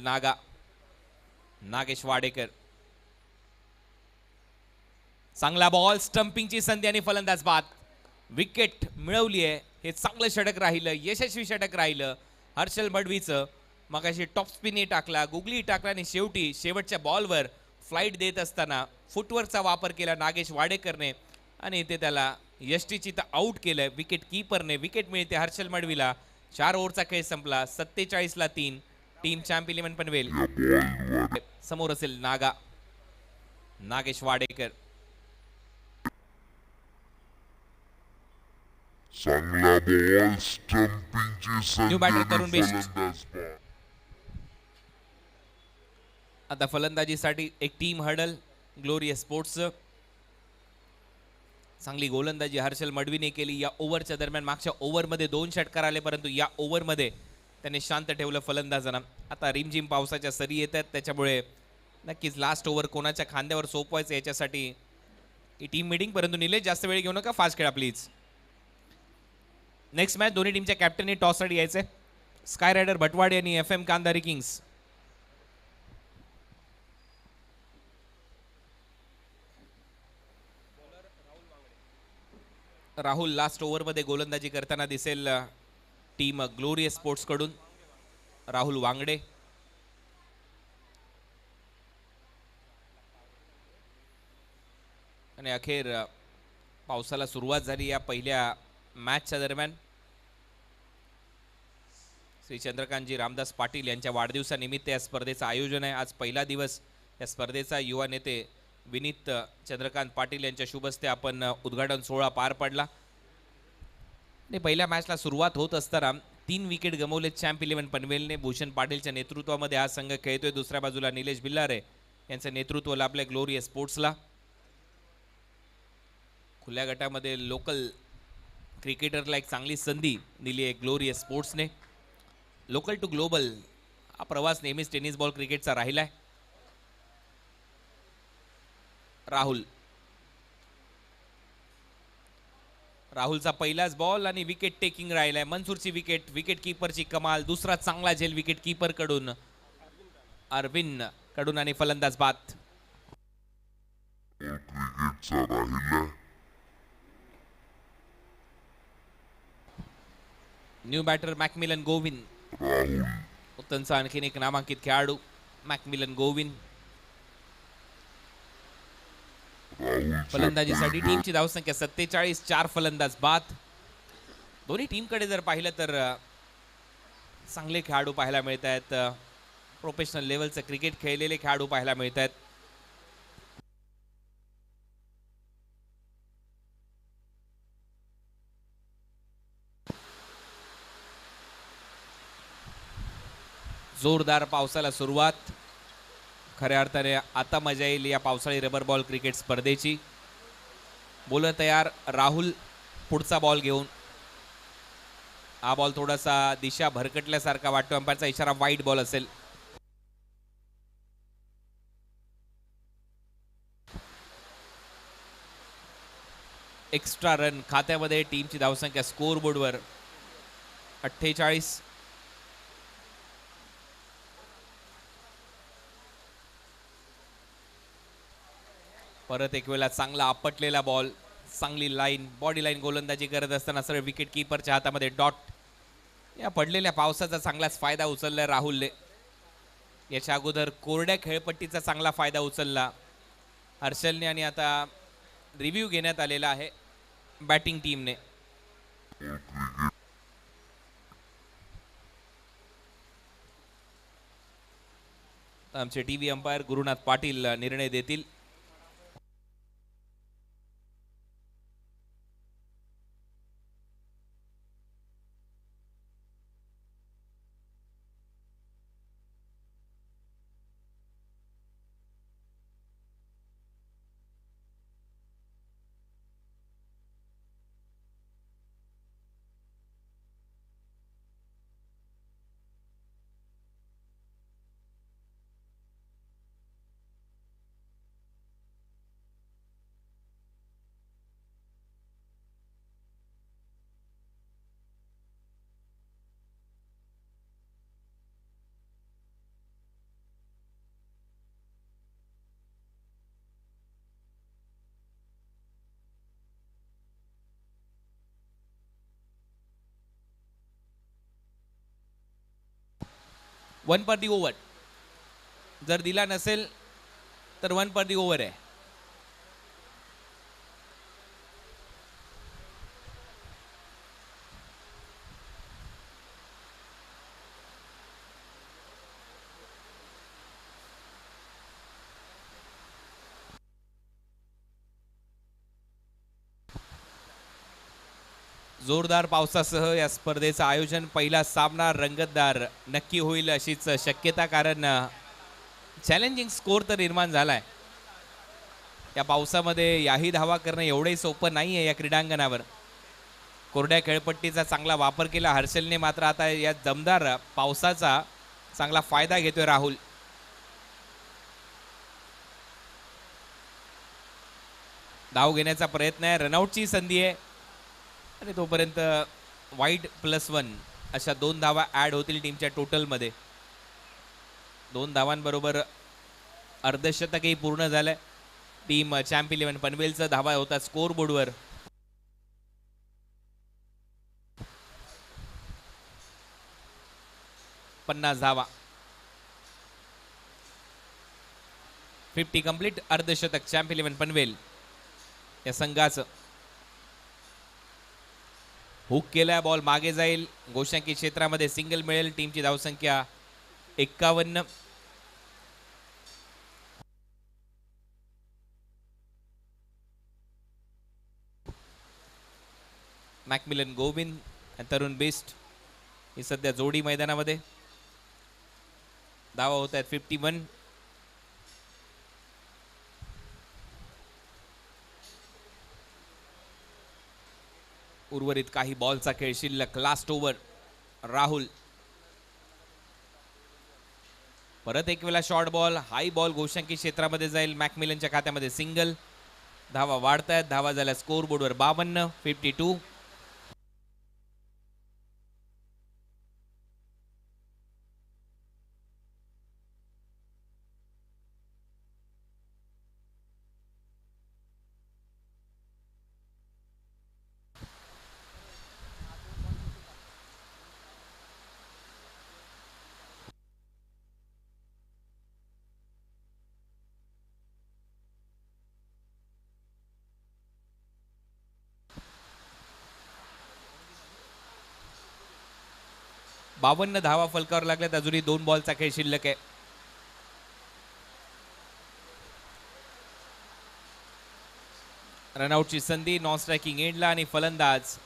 नागेश वाडेकर. चांगला बॉल. स्टंपिंगची संधी आणि फलंदाज बाद. विकेट मिळवली आहे. हे चांगलं षटक राहिलं, यशस्वी षटक राहिलं हर्षल मडवीचं. मगाशी टॉप स्पिनही टाकला, गुगली टाकला आणि शेवटी शेवटच्या बॉलवर फ्लाईट देत असताना फुटवर्कचा वापर केला नागेश वाडेकरने आणि इथे त्याला यष्टीची तर आऊट केलंय विकेट कीपरने. विकेट मिळते हर्षल मडवीला. 4 ओव्हरचा खेळ संपला. 47ला 3. Team champ 11 Panvel. या बॉलवर समोर असेल नागेश वाडेकर. चांगला बॉल स्टंपिंगची न्यू बॅटर संधी तरुण बिष्ट. फलंदाज बाद. आता फलंदाजीसाठी एक टीम हडल ग्लोरियस स्पोर्ट्सचं. चांगली गोलंदाजी हर्षल मडवीने केली या ओव्हरच्या दरम्यान. मागच्या ओव्हरमध्ये 2 षटकार आले परंतु या ओव्हरमध्ये त्याने शांत ठेवलं फलंदाजांना. आता रिमझिम पावसाच्या सरी येत आहेत त्याच्यामुळे नक्कीच लास्ट ओव्हर कोणाच्या खांद्यावर सोपवायचं याच्यासाठी ही टीम मीटिंग. परंतु निलेश जास्त वेळ घेऊ नका, फास्ट खेळा प्लीज. नेक्स्ट मॅच दोन्ही टीमच्या कॅप्टननी टॉससाठी यायचे. स्काय रायडर भटवाडे आणि FM Kandari Kings. Rahul last ओव्हरमध्ये गोलंदाजी करताना दिसेल टीम ग्लोरियस स्पोर्ट्स कडून. राहुल वांगडे. आणि अखेर पावसाला सुरुवात झाली या पहिल्या मॅचच्या दरम्यान. श्री चंद्रकांतजी रामदास पाटील यांच्या वाढदिवसानिमित्त या स्पर्धेचं आयोजन आहे. आज पहिला दिवस या स्पर्धेचा. युवा नेते विनीत चंद्रकांत पाटील यांच्या शुभ हस्ते आपण उद्घाटन सोहळा पार पडला. आणि पहिल्या मॅचला सुरुवात होत असताना 3 विकेट गमावले चॅम्प 11 पनवेलने. भूषण पाटीलच्या नेतृत्वामध्ये हा संघ खेळतोय. दुसऱ्या बाजूला निलेश बिल्लारे यांचं नेतृत्व लाभलंय ग्लोरियस स्पोर्ट्सला. खुल्या गटामध्ये लोकल क्रिकेटरला एक चांगली संधी दिली आहे ग्लोरियस स्पोर्ट्सने. लोकल टू ग्लोबल हा प्रवास नेहमीच टेनिस बॉल क्रिकेटचा राहिलाय. राहुलचा पहिलाच बॉल आणि विकेट टेकिंग राहिलाय. मनसूरची विकेट. विकेट कीपरची कमाल. दुसरा चांगला झेल विकेट कीपर कडून अरविंद कडून आणि फलंदाज बाद. क्रिकेटचा राहिला. New batter McMillan Govind. Rahul उत्तनचा आणखीन एक नामांकित खेळाडू मॅकमिलन गोविंद. फलंदाजीसाठी टीमची धावसंख्या 47. 4 फलंदाज बाद. दोन्ही टीमकडे जर पाहिलं तर चांगले खेळाडू पाहायला मिळत आहेत. प्रोफेशनल लेवलचं क्रिकेट खेळलेले खेळाडू पाहायला मिळत आहेत. जोरदार पावसाला सुरुवात. खऱ्या अर्थाने आता मजा येईल या पावसाळी रबर बॉल क्रिकेट स्पर्धेची. बोलर तयार. राहुल पुढचा बॉल घेऊन. हा बॉल थोडासा दिशा भरकटल्यासारखा वाटतो. अंपायरचा इशारा वाईड बॉल असेल. एक्स्ट्रा रन खात्यामध्ये. टीमची धावसंख्या स्कोर बोर्डवर 48. परत एक वेळा चांगला आपटलेला बॉल. चांगली लाईन बॉडी लाईन गोलंदाजी करत असताना सरळ विकेट कीपरच्या हातामध्ये डॉट. या पडलेल्या पावसाचा चांगलाच फायदा उचललाय राहुलने. याच्या अगोदर कोरड्या खेळपट्टीचा चांगला फायदा उचलला हर्षलने. आणि आता रिव्ह्यू घेण्यात आलेला आहे बॅटिंग टीमने. आमचे टीव्ही अंपायर गुरुनाथ पाटील निर्णय देतील. वन पर दी ओव्हर जर दिला नसेल तर 1 पर दी ओव्हर आहे. जोरदार पावसासह या स्पर्धेचं आयोजन, पहिला सामना रंगतदार नक्की होईल अशीच शक्यता, कारण चॅलेंजिंग स्कोर तर निर्माण झालाय. या पावसामध्ये याही धावा करणं एवढंही सोपं नाही आहे या क्रीडांगणावर. कोरड्या खेळपट्टीचा चांगला वापर केला हर्षलने, मात्र आता या दमदार पावसाचा चांगला फायदा घेतोय राहुल. धाव घेण्याचा प्रयत्न आहे, रनआउटची संधी आहे आणि तोपर्यंत वाईड +1 अशा 2 धावा ॲड होतील टीमच्या टोटलमध्ये. 2 धावांबरोबर अर्धशतकही पूर्ण झालंय. टीम चॅम्प 11 पनवेलचं धावा होता स्कोर बोर्डवर. पन्नास धावा, 50 कंप्लीट, अर्धशतक चॅम्प 11 पनवेल या संघाचं. हुक केलाय, बॉल मागे जाईल, गोशांकी क्षेत्रामध्ये सिंगल मिळेल. टीमची धावसंख्या 51. मॅकमिलन गोविंद आणि तरुण बेस्ट ही सध्या जोडी मैदानामध्ये. धावा होत आहेत 51. उर्वरित काही बॉलचा खेळ शिल्लक. Last over Rahul. परत एक वेळा शॉर्ट बॉल, हाई बॉल गोशांकी क्षेत्रामध्ये जाईल. मॅकमिलनच्या खात्यामध्ये सिंगल. धावा वाढतायत, धावा झाल्या स्कोर बोर्डवर 52, 52. बावन्न धावा फलकावर लागल्यात. अजूनही 2 बॉलचा खेळ शिल्लक आहे. रनआउटची संधी नॉन स्ट्रायकिंग एंडला आणि फलंदाज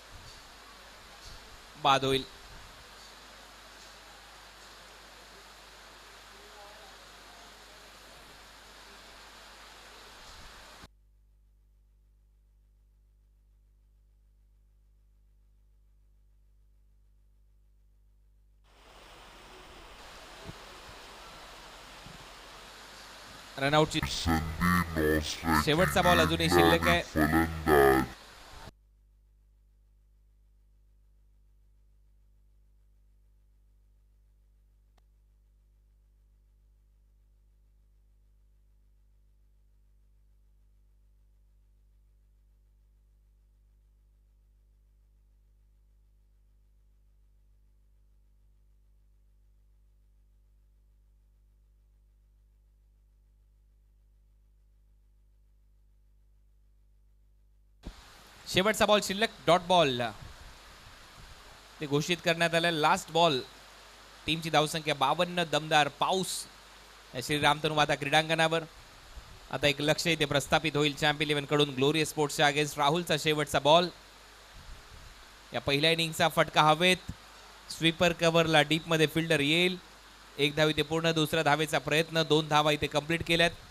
बाद होईल. रनआउटची शेवटचा बॉल अजूनही शिल्लक आहे. फलंदाज शेवटचा बॉल शिल्लक. डॉट बॉल ते घोषित करण्यात आलं. Last ball. टीमची धावसंख्या 52. दमदार पाऊस या श्री रामतनु माता क्रीडांगणावर. आता एक लक्ष इथे प्रस्थापित होईल चॅम्प 11 कडून ग्लोरियस स्पोर्ट्सच्या अगेन्स्ट. राहुलचा शेवटचा बॉल. या पहिल्या इनिंगचा फटका हवेत. स्वीपर कव्हरला डीपमध्ये फिल्डर येईल. 1 धाव इथे पूर्ण. दुसऱ्या धावेचा प्रयत्न. 2 धावा इथे कंप्लीट केल्यात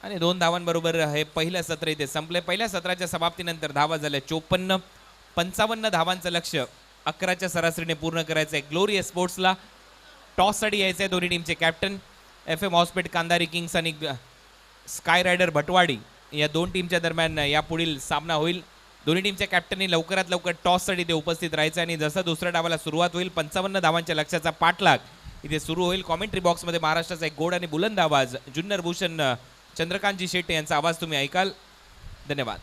आणि 2 धावांबरोबर हे पहिलं सत्र इथे संपले. पहिल्या सत्राच्या समाप्तीनंतर धावा झाल्या 54. 55 धावांचं लक्ष 11च्या सरासरीने पूर्ण करायचं आहे ग्लोरियस स्पोर्ट्सला. टॉससाठी यायचं आहे दोन्ही टीमचे कॅप्टन. FM हॉस्पिट कांदारी किंग्स आणि स्काय रायडर भटवाडी या 2 टीमच्या दरम्यान यापुढील सामना होईल. दोन्ही टीमच्या कॅप्टननी लवकरात लवकर टॉससाठी ते उपस्थित राहायचं आणि जसं दुसऱ्या डावाला सुरुवात होईल 55 धावांच्या लक्ष्याचा पाठलाग इथे सुरू होईल. कॉमेंट्री बॉक्समध्ये महाराष्ट्राचा एक गोड आणि बुलंद आवाज जुन्नर भूषण चंद्रकांतजी शेट्टे यांचा आवाज तुम्ही ऐकाल. धन्यवाद.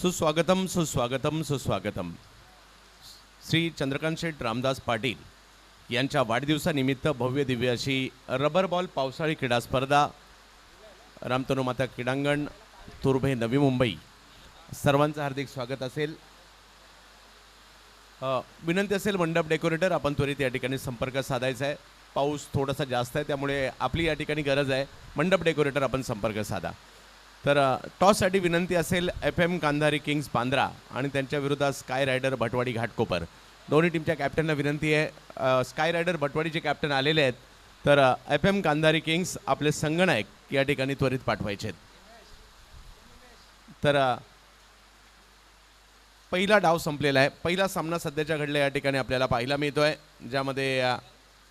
सुस्वागतम सुस्वागतम सुस्वागतम. श्री चंद्रकांत शेठ रामदास पाटील यांच्या वाढदिवसानिमित्त भव्य दिव्य अशी रबर बॉल पावसाळी क्रीडा स्पर्धा रामतनु माता क्रीडांगण तुर्भे नवी मुंबई. सर्वांचं हार्दिक स्वागत असेल. विनंती असेल मंडप डेकोरेटर आपण त्वरित या ठिकाणी संपर्क साधायचा आहे. पाऊस थोडासा जास्त आहे त्यामुळे आपली या ठिकाणी गरज आहे. मंडप डेकोरेटर आपण संपर्क साधा. तर टॉससाठी विनंती असेल FM कांधारी किंग्स बांद्रा आणि त्यांच्या विरोधात स्काय रायडर भटवाडी घाटकोपर. दोन्ही टीमच्या कॅप्टनला विनंती आहे. स्काय रायडर भटवाडीचे कॅप्टन आलेले आहेत तर FM कांधारी किंग्स आपले संगणक या ठिकाणी त्वरित पाठवायचे आहेत. तर पहिला डाव संपलेला आहे. पहिला सामना सध्याच्या घडला या ठिकाणी आपल्याला पाहायला मिळतोय ज्यामध्ये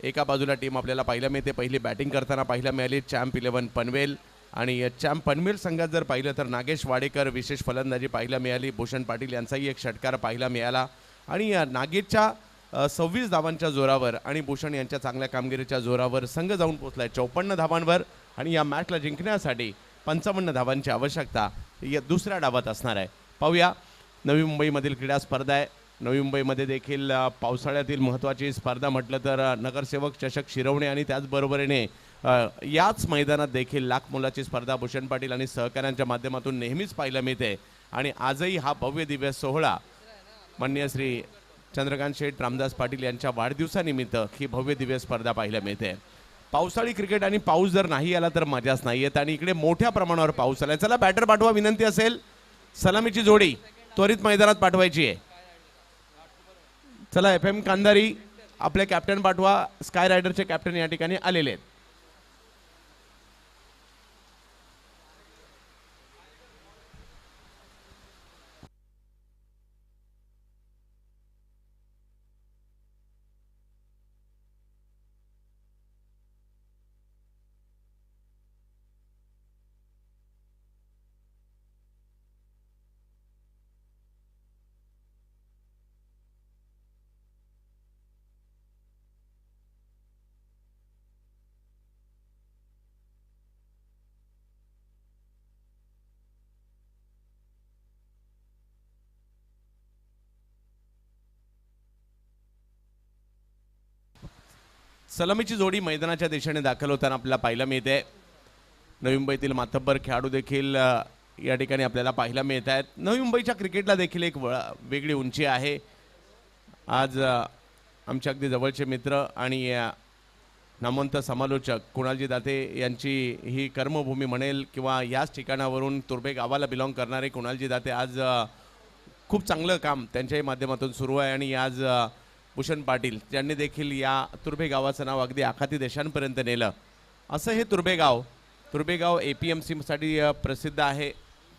एका बाजूला टीम आपल्याला पाहायला मिळते. पहिली बॅटिंग करताना पाहायला मिळाली चॅम्प 11 पनवेल आणि चॅम्प पनवेल संघात जर पाहिलं तर नागेश वाडेकर विशेष फलंदाजी पाहायला मिळाली. भूषण पाटील यांचाही एक षटकार पाहायला मिळाला आणि नागेशच्या 26 धावांच्या जोरावर आणि भूषण यांच्या चांगल्या कामगिरीच्या जोरावर संघ जाऊन पोहोचलाय 54 धावांवर आणि या मॅचला जिंकण्यासाठी 55 धावांची आवश्यकता या दुसऱ्या डावात असणार आहे. पाहूया. नवी मुंबईमधील क्रीडा स्पर्धा आहे. नवी मुंबईमध्ये देखील पावसाळ्यातील महत्त्वाची स्पर्धा म्हटलं तर नगरसेवक चषक शिरवणे आणि त्याचबरोबरीने याच मैदानात देखील लाख मोलाची स्पर्धा भूषण पाटील आणि सहकाऱ्यांच्या माध्यमातून नेहमीच पाहायला मिळते आणि आजही हा भव्य दिव्य सोहळा माननीय श्री चंद्रकांत शेठ रामदास पाटील यांच्या वाढदिवसानिमित्त ही भव्य दिव्य स्पर्धा पाहायला मिळते. पावसाळी क्रिकेट आणि पाऊस जर नाही आला तर मजाच नाही येत आणि इकडे मोठ्या प्रमाणावर पाऊस आला. चला बॅटर पाठवा. विनंती असेल सलामीची जोडी त्वरित मैदानात पाठवायची आहे. चला FM कांधारी आपले कॅप्टन पाठवा. स्काय रायडरचे कॅप्टन या ठिकाणी आलेले आहेत. सलामीची जोडी मैदानाच्या दिशेने दाखल होताना आपल्याला पाहायला मिळते. नवी मुंबईतील मातब्बर खेळाडू देखील या ठिकाणी आपल्याला पाहायला मिळत आहेत. नवी मुंबईच्या क्रिकेटला देखील एक वेगळी उंची आहे. आज आमचे अगदी जवळचे मित्र आणि नामवंत समालोचक कुणालजी दाते यांची ही कर्मभूमी म्हणेल किंवा याच ठिकाणावरून तुर्भे गावाला बिलॉंग करणारे कुणालजी दाते आज खूप चांगलं काम त्यांच्याही माध्यमातून सुरू आहे आणि आज भूषण पाटील यांनी देखील या तुर्भे गावाचं नाव अगदी आखाती देशांपर्यंत नेलं. असं हे तुर्भे गाव APMCसाठी प्रसिद्ध आहे.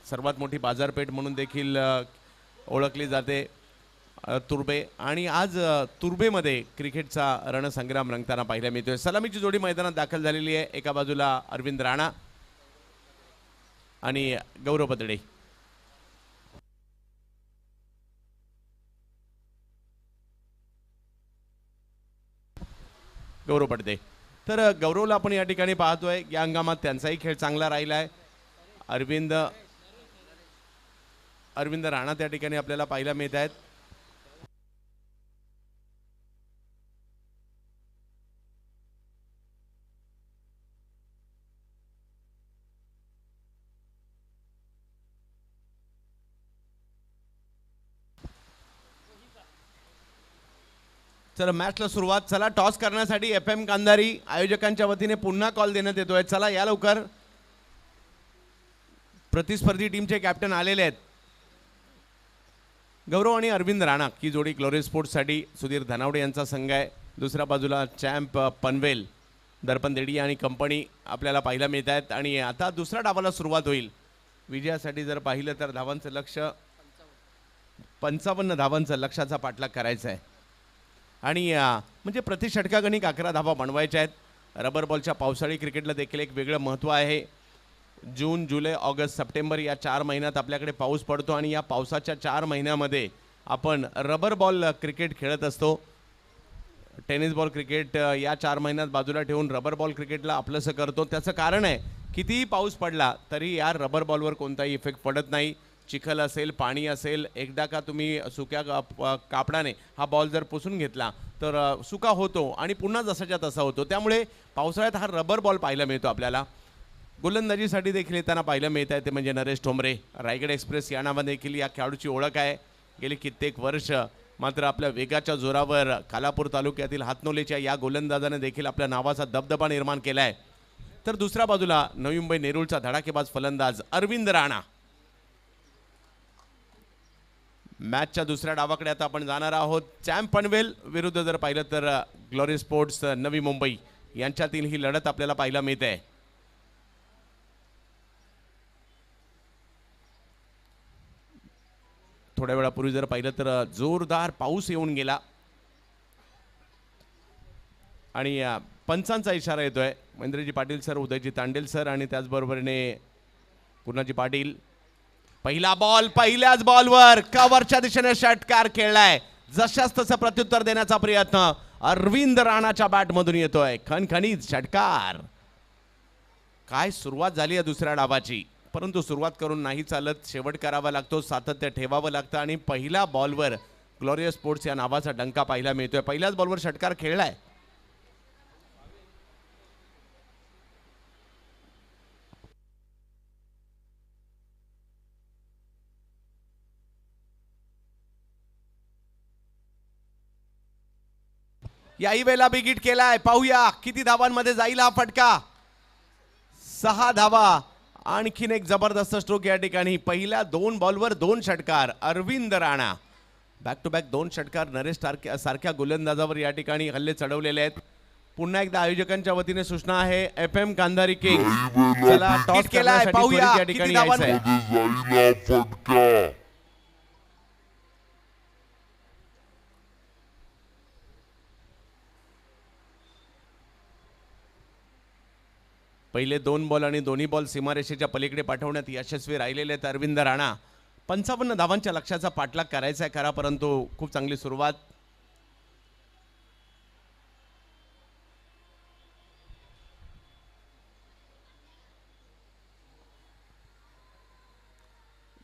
सर्वात मोठी बाजारपेठ म्हणून देखील ओळखली जाते तुर्भे आणि आज तुर्भेमध्ये क्रिकेटचा रणसंग्राम रंगताना पाहायला मिळतोय. सलामीची जोडी मैदानात दाखल झालेली आहे. एका बाजूला अरविंद राणा आणि गौरव पतडे. गौरव पडते. तर गौरवला आपण या ठिकाणी पाहतोय या हंगामात त्यांचाही खेळ चांगला राहिला आहे. अरविंद राणा त्या ठिकाणी आपल्याला पाहायला मिळत आहेत. चला मॅचला सुरुवात. चला टॉस करण्यासाठी FM कांधारी आयोजकांच्या वतीने पुन्हा कॉल देण्यात येतोय. चला या लवकर. प्रतिस्पर्धी टीमचे कॅप्टन आलेले आहेत. गौरव आणि अरविंद राणा ही जोडी ग्लोरी स्पोर्ट्ससाठी सुधीर धनावडे यांचा संघ आहे. दुसऱ्या बाजूला चॅम्प पनवेल दर्पण देडी आणि कंपनी आपल्याला पाहायला मिळत आहेत आणि आता दुसऱ्या डावाला सुरुवात होईल. विजयासाठी जर पाहिलं तर धावांचं लक्ष 55 धावांचं लक्षाचा पाठलाग करायचा आहे आणि म्हणजे प्रति षटकागणिक 11 धावा बनवायच्या आहेत. रबर बॉलच्या पावसाळी क्रिकेटला देखील एक वेगळं महत्त्व आहे. जून जुलै ऑगस्ट सप्टेंबर या 4 महिन्यात आपल्याकडे पाऊस पडतो आणि या पावसाच्या 4 महिन्यामध्ये आपण रबर बॉल क्रिकेट खेळत असतो. टेनिस बॉल क्रिकेट या 4 महिन्यात बाजूला ठेवून रबर बॉल क्रिकेटला आपलंसं करतो. त्याचं कारण आहे कितीही पाऊस पडला तरी या रबर बॉलवर कोणताही इफेक्ट पडत नाही. चिखल असेल, पाणी असेल, एकदा का तुम्ही सुक्या कापडाने हा बॉल जर पुसून घेतला तर सुका होतो आणि पुन्हा जसाच्या तसा होतो. त्यामुळे पावसाळ्यात हा रबर बॉल पाहायला मिळतो आपल्याला. गोलंदाजीसाठी देखील येताना पाहायला मिळत आहे ते म्हणजे नरेश ठोंबरे. रायगड एक्सप्रेस या नावाने देखील या खेळाडूची ओळख आहे. गेली कित्येक वर्ष मात्र आपल्या वेगाच्या जोरावर खालापूर तालुक्यातील हातनोलीच्या या गोलंदाजाने देखील आपल्या नावाचा दबदबा निर्माण केला आहे. तर दुसऱ्या बाजूला नवी मुंबई नेरूळचा धडाकेबाज फलंदाज अरविंद राणा. मॅचच्या दुसऱ्या डावाकडे आता आपण जाणार आहोत. चॅम्प पनवेल विरुद्ध जर पाहिलं तर ग्लोरी स्पोर्ट्स नवी मुंबई यांच्यातील ही लढत आपल्याला पाहायला मिळते. थोड्या वेळापूर्वी जर पाहिलं तर जोरदार पाऊस येऊन गेला आणि पंचांचा इशारा येतोय. महेंद्रजी पाटील सर, उदयजी तांडेल सर आणि त्याचबरोबरीने पूर्णाजी पाटील. पहिला बॉल पहिल्याच बॉलवर कव्हरच्या दिशेने षटकार खेळलाय. जशाच तसं प्रत्युत्तर देण्याचा प्रयत्न अरविंद राणाच्या बॅटमधून येतोय. खणखणीत षटकार. काय सुरुवात झाली आहे दुसऱ्या डावाची, परंतु सुरुवात करून नाही चालत, शेवट करावा लागतो, सातत्य ठेवावं लागतं आणि पहिल्या बॉलवर ग्लोरियस स्पोर्ट्स या नावाचा डंका पाहायला मिळतोय. पहिल्याच बॉलवर षटकार खेळलाय. याही वेळेला बिग हिट केलाय. पाहूया किती धावांमध्ये जाईल हा फटका. 6 धावा. आणखीन एक जबरदस्त स्ट्रोक या ठिकाणी. पहिल्या 2 बॉलवर 2 षटकार Arvind Rana. Back to back 2 षटकार नरेश सारख्या गोलंदाजावर या ठिकाणी हल्ले चढवलेले आहेत. पुन्हा एकदा आयोजकांच्या वतीने सूचना आहे, FM कांधारी किंग चला टॉस केलाय. पाहूया या ठिकाणी यायचंय. फटका. पहिले 2 बॉल आणि दोन्ही बॉल सीमारेषेच्या पलीकडे पाठवण्यात यशस्वी राहिलेले आहेत अरविंद राणा. 55 धावांच्या लक्ष्याचा पाठलाग करायचा आहे खरा, परंतु खूप चांगली सुरुवात.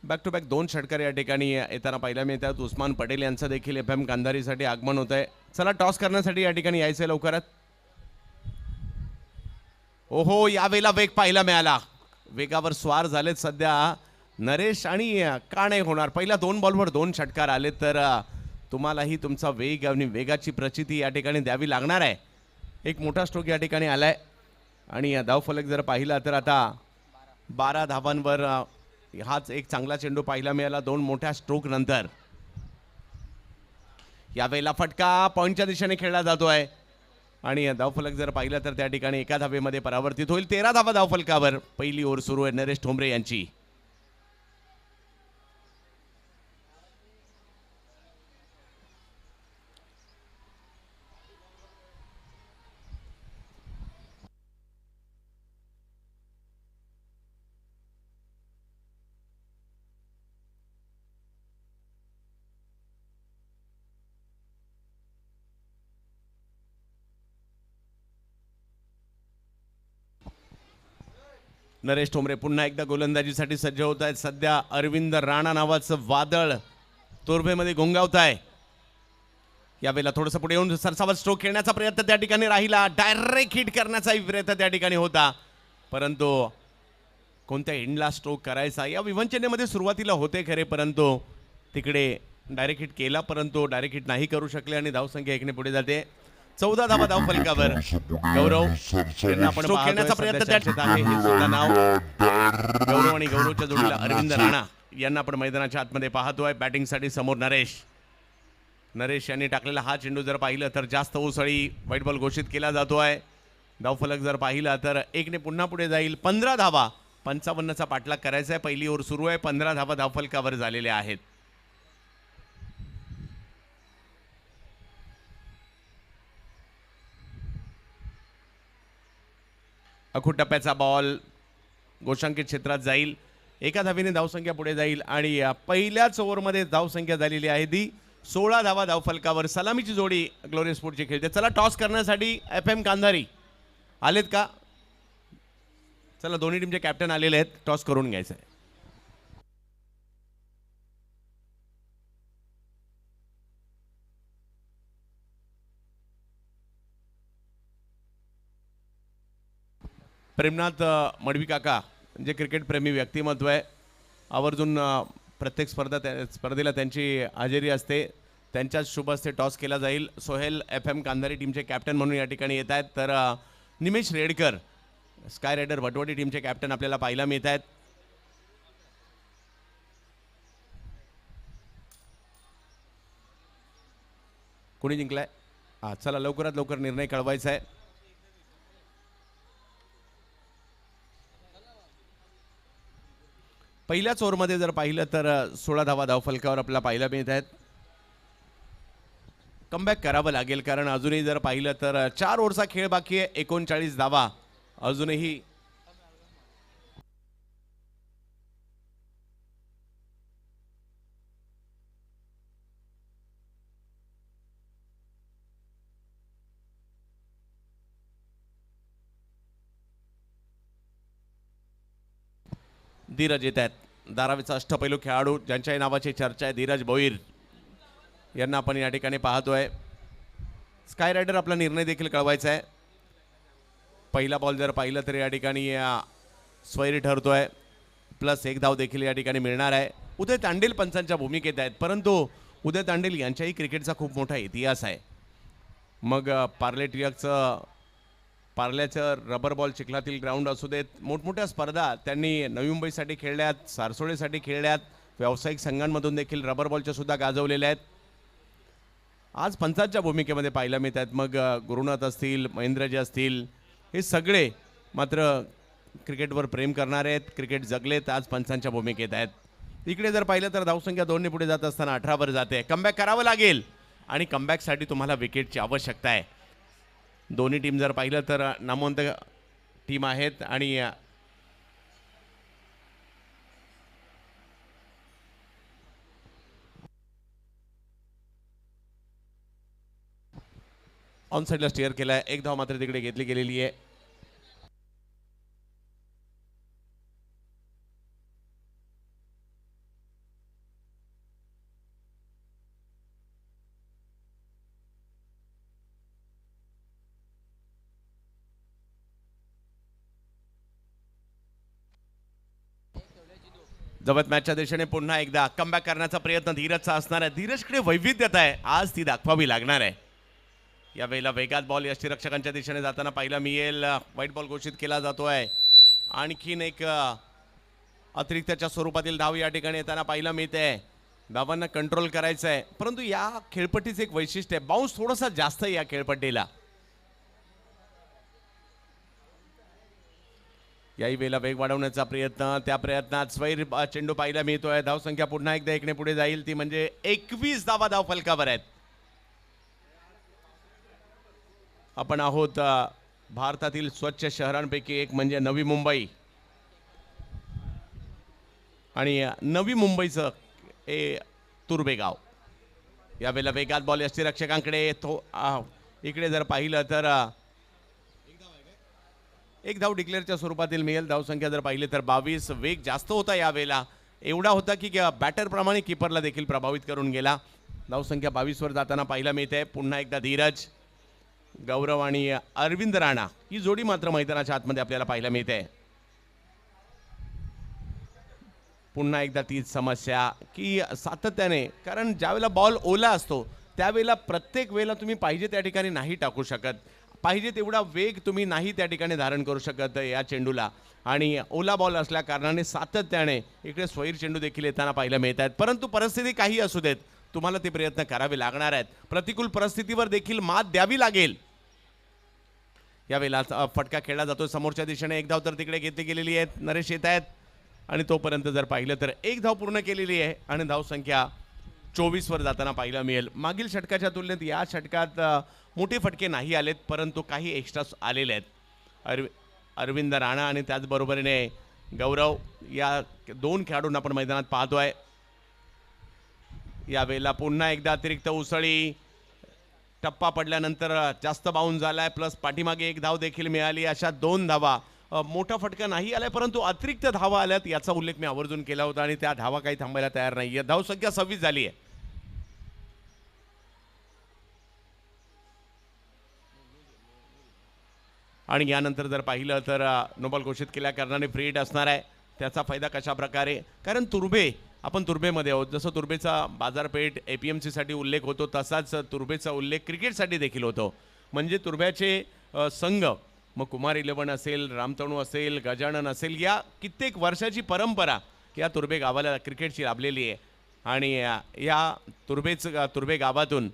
बॅक टू बॅक 2 षटकार या ठिकाणी येताना पाहायला मिळतात. उस्मान पटेल यांचं देखील FM कांधारीसाठी आगमन होत आहे. चला टॉस करण्यासाठी या ठिकाणी यायचंय लवकरात. ओहो, यावेळेला वेग पाहायला मिळाला. वेगावर स्वार झालेत सध्या नरेश आणि का नाही होणार. पहिल्या 2 बॉलवर 2 षटकार आले तर तुम्हालाही तुमचा वेग आणि वेगाची प्रचिती या ठिकाणी द्यावी लागणार आहे. एक मोठा स्ट्रोक या ठिकाणी आलाय आणि धावफलक जर पाहिला तर आता 12 धावांवर हाच एक चांगला चेंडू पाहायला मिळाला 2 मोठ्या स्ट्रोक नंतर. यावेळेला फटका पॉईंटच्या दिशेने खेळला जातोय आणि धावफलक जर पाहिलं तर त्या ठिकाणी 1 धावेमध्ये परावर्तित होईल. 13 धावा धावफलकावर. पहिली ओव्हर सुरू आहे नरेश ठोंबरे यांची. नरेश ठोंबरे पुन्हा एकदा गोलंदाजीसाठी सज्ज होत आहेत. सध्या अरविंद राणा नावाचं वादळ तोरभेमध्ये घोंगावत आहे. यावेळेला थोडंसं पुढे येऊन सरसावत स्ट्रोक खेळण्याचा प्रयत्न त्या ठिकाणी राहिला. डायरेक्ट हिट करण्याचा प्रयत्न त्या ठिकाणी होता, परंतु कोणत्या एंडला स्ट्रोक करायचा या विवंचनेमध्ये सुरुवातीला होते खरे, परंतु तिकडे डायरेक्ट हिट केला, परंतु डायरेक्ट हिट नाही करू शकले आणि धावसंख्या 1 ने पुढे जाते. 14 धावा धावफलकावर. गौरव यांना आपण खेळण्याचा प्रयत्न त्या ठिकाणी हे सुद्धा नाव गौरव आणि गौरवच्या जोडीला अरविंद राणा यांना आपण मैदानाच्या आतमध्ये पाहतोय. बॅटिंगसाठी समोर नरेश यांनी टाकलेला हा चेंडू जर पाहिलं तर जास्त उसळी व्हाईट बॉल घोषित केला जातोय. धावफलक जर पाहिला तर 1 ने पुन्हा पुढे जाईल. 15 धावा 55चा पाठलाग करायचा आहे. पहिली ओव्हर सुरू आहे. 15 धावा धावफलकावर झालेल्या आहेत. अखूट टप्प्याचा बॉल गोशांकित क्षेत्रात जाईल. 1 धावेने धावसंख्या पुढे जाईल आणि पहिल्याच ओव्हरमध्ये धावसंख्या झालेली आहे ती 16 धावा धावफलकावर. सलामीची जोडी ग्लोरी स्पोर्टची खेळते. चला टॉस करण्यासाठी FM कांधारी आलेत का? चला दोन्ही टीमचे कॅप्टन आलेले आहेत. टॉस करून घ्यायचं आहे. प्रेमनाथ मडवी काका जे क्रिकेट प्रेमी व्यक्तिमत्व आहे, आवर्जून प्रत्येक स्पर्धेला त्यांची हजेरी असते. त्यांच्याच शुभ हस्ते टॉस केला जाईल. सोहेल FM कांधारी टीमचे कॅप्टन म्हणून या ठिकाणी येत आहेत, तर निमेश रेडकर स्काय रायडर भटवटी टीमचे कॅप्टन आपल्याला पाहायला मिळत आहेत. कोणी जिंकलाय? हा, चला लवकरात लवकर निर्णय कळवायचा आहे. पहिल्याच ओव्हरमध्ये जर पाहिलं तर 16 धावा धावफलकावर आपल्याला पाहायला मिळत आहेत. कमबॅक करावं लागेल, कारण अजूनही जर पाहिलं तर 4 ओव्हरचा खेळ बाकी आहे. 39 धावा अजूनही. धीरज येत आहेत. धारावीचा अष्टपैलू खेळाडू ज्यांच्याही नावाची चर्चा आहे, धीरज भोईर यांना आपण या ठिकाणी पाहतोय. स्काय रायडर आपला निर्णय देखील कळवायचा आहे. पहिला बॉल जर पाहिलं तर या ठिकाणी स्वैरी ठरतोय, +1 धाव देखील या ठिकाणी मिळणार आहे. उदय तांडेल पंचांच्या भूमिकेत आहेत, परंतु उदय तांडेल यांच्याही क्रिकेटचा खूप मोठा इतिहास आहे. मग पार्ल्याचं रबर बॉल चिखलातील ग्राउंड असू देत, मोठमोठ्या स्पर्धा त्यांनी नवी मुंबईसाठी खेळल्यात, सारसोळेसाठी खेळल्यात, व्यावसायिक संघांमधून देखील रबर बॉलच्या सुद्धा गाजवलेल्या आहेत. आज पंचांच्या भूमिकेमध्ये पाहायला मिळत आहेत. मग गुरुनाथ असतील, महेंद्रजी असतील, हे सगळे मात्र क्रिकेटवर प्रेम करणारे आहेत, क्रिकेट जगलेत, आज पंचांच्या भूमिकेत आहेत. इकडे जर पाहिलं तर धावसंख्या 2 ने पुढे जात असताना 18 वर जाते. कमबॅक करावं लागेल आणि कमबॅकसाठी तुम्हाला विकेटची आवश्यकता आहे. दोन्ही टीम जर पाहिलं तर नामवंत टीम आहेत आणि ऑन साईडला स्टेअर केलाय. 1 धाव मात्र तिकडे घेतली गेलेली आहे. जवळ मॅचच्या दिशेने पुन्हा एकदा कमबॅक करण्याचा प्रयत्न धीरजचा असणार आहे. धीरजकडे वैविध्यता आहे, आज ती दाखवावी लागणार आहे. यावेळेला वेगात बॉल यष्टीरक्षकांच्या दिशेने जाताना पाहायला मिळेल. व्हाईट बॉल घोषित केला जातोय. आणखीन एक अतिरिक्तच्या स्वरूपातील धाव या ठिकाणी येताना पाहायला मिळते. धावांना कंट्रोल करायचं आहे, परंतु या खेळपट्टीचं एक वैशिष्ट्य आहे, बाउन्स थोडासा जास्त आहे या खेळपट्टीला. याही वेळेला वेग वाढवण्याचा प्रयत्न, त्या प्रयत्नात स्वैर चेंडू पाहायला मिळतोय. धावसंख्या पुन्हा एकदा 1 ने पुढे जाईल, ती म्हणजे 21 धावा धाव फलकावर आहेत. आपण आहोत भारतातील स्वच्छ शहरांपैकी एक म्हणजे नवी मुंबई, आणि नवी मुंबईचं हे तुर्बे गाव. यावेळेला वेगात बॉल यष्टीरक्षकांकडे येतो. इकडे जर पाहिलं तर 1 धाव डिक्लेअरच्या स्वरूपातील मिळेल. धावसंख्या जर पाहिली तर 22. वेग जास्त होता यावेळेला, एवढा होता की बॅटरप्रमाणे किपरला देखील प्रभावित करून गेला. धावसंख्या 22 वर जाताना पाहायला मिळते. पुन्हा एकदा धीरज, गौरव आणि अरविंद राणा ही जोडी मात्र मैदानाच्या आतमध्ये आपल्याला पाहायला मिळते. पुन्हा एकदा तीच समस्या की सातत्याने, कारण ज्यावेळेला बॉल ओला असतो त्यावेळेला प्रत्येक वेळेला तुम्ही पाहिजे त्या ठिकाणी नाही टाकू शकत, पाहिजे तेवढा वेग तुम्ही नाही त्या ठिकाणी धारण करू शकत या चेंडूला. आणि ओला बॉल असल्या कारणाने सातत्याने इकडे स्वैर चेंडू देखील येताना पाहायला मिळत आहेत. परंतु परिस्थिती काही असू देत, तुम्हाला ते प्रयत्न करावे लागणार आहेत. प्रतिकूल परिस्थितीवर देखील मात द्यावी लागेल. यावेळेला फटका खेळला जातो समोरच्या दिशेने. 1 धाव तर तिकडे घेतली गेलेली आहे. नरेश येत आहेत आणि तोपर्यंत जर पाहिलं तर 1 धाव पूर्ण केलेली आहे आणि धावसंख्या 24 वर जाताना पाहायला मिळेल. मागील षटकाच्या तुलनेत या षटकात मोठे फटके नाही आलेत, परंतु काही एक्स्ट्रा आलेले आहेत. अरविंद राणा आणि त्याचबरोबरीने गौरव या 2 खेळाडूंना आपण मैदानात पाहतोय. यावेळेला पुन्हा एकदा अतिरिक्त उसळी, टप्पा पडल्यानंतर जास्त बाउन्स झालाय, प्लस पाठीमागे 1 धाव देखील मिळाली. अशा 2 धावा. मोठा फटका नाही आलाय, परंतु अतिरिक्त धावा आल्यात याचा उल्लेख मी आवर्जून केला होता आणि त्या धावा काही थांबायला तयार नाहीये. धावसंख्या 26 झाली आहे. आणि यानंतर जर पाहिलं तर नो बॉल घोषित केल्या कारणाने फ्री हिट असणार आहे. त्याचा फायदा कशा प्रकारे, कारण तुर्भे, आपण तुर्भेमध्ये आहोत, जसं तुर्भेचा बाजारपेठ APMCसाठी उल्लेख होतो तसाच तुर्भेचा उल्लेख क्रिकेटसाठी देखील होतो. म्हणजे तुर्भ्याचे संघ, मग कुमार 11 असेल, रामतणू असेल, गजानन असेल, या कित्येक वर्षाची परंपरा या तुर्भे गावाला क्रिकेटची लाभलेली आहे. आणि या तुर्भे गावातून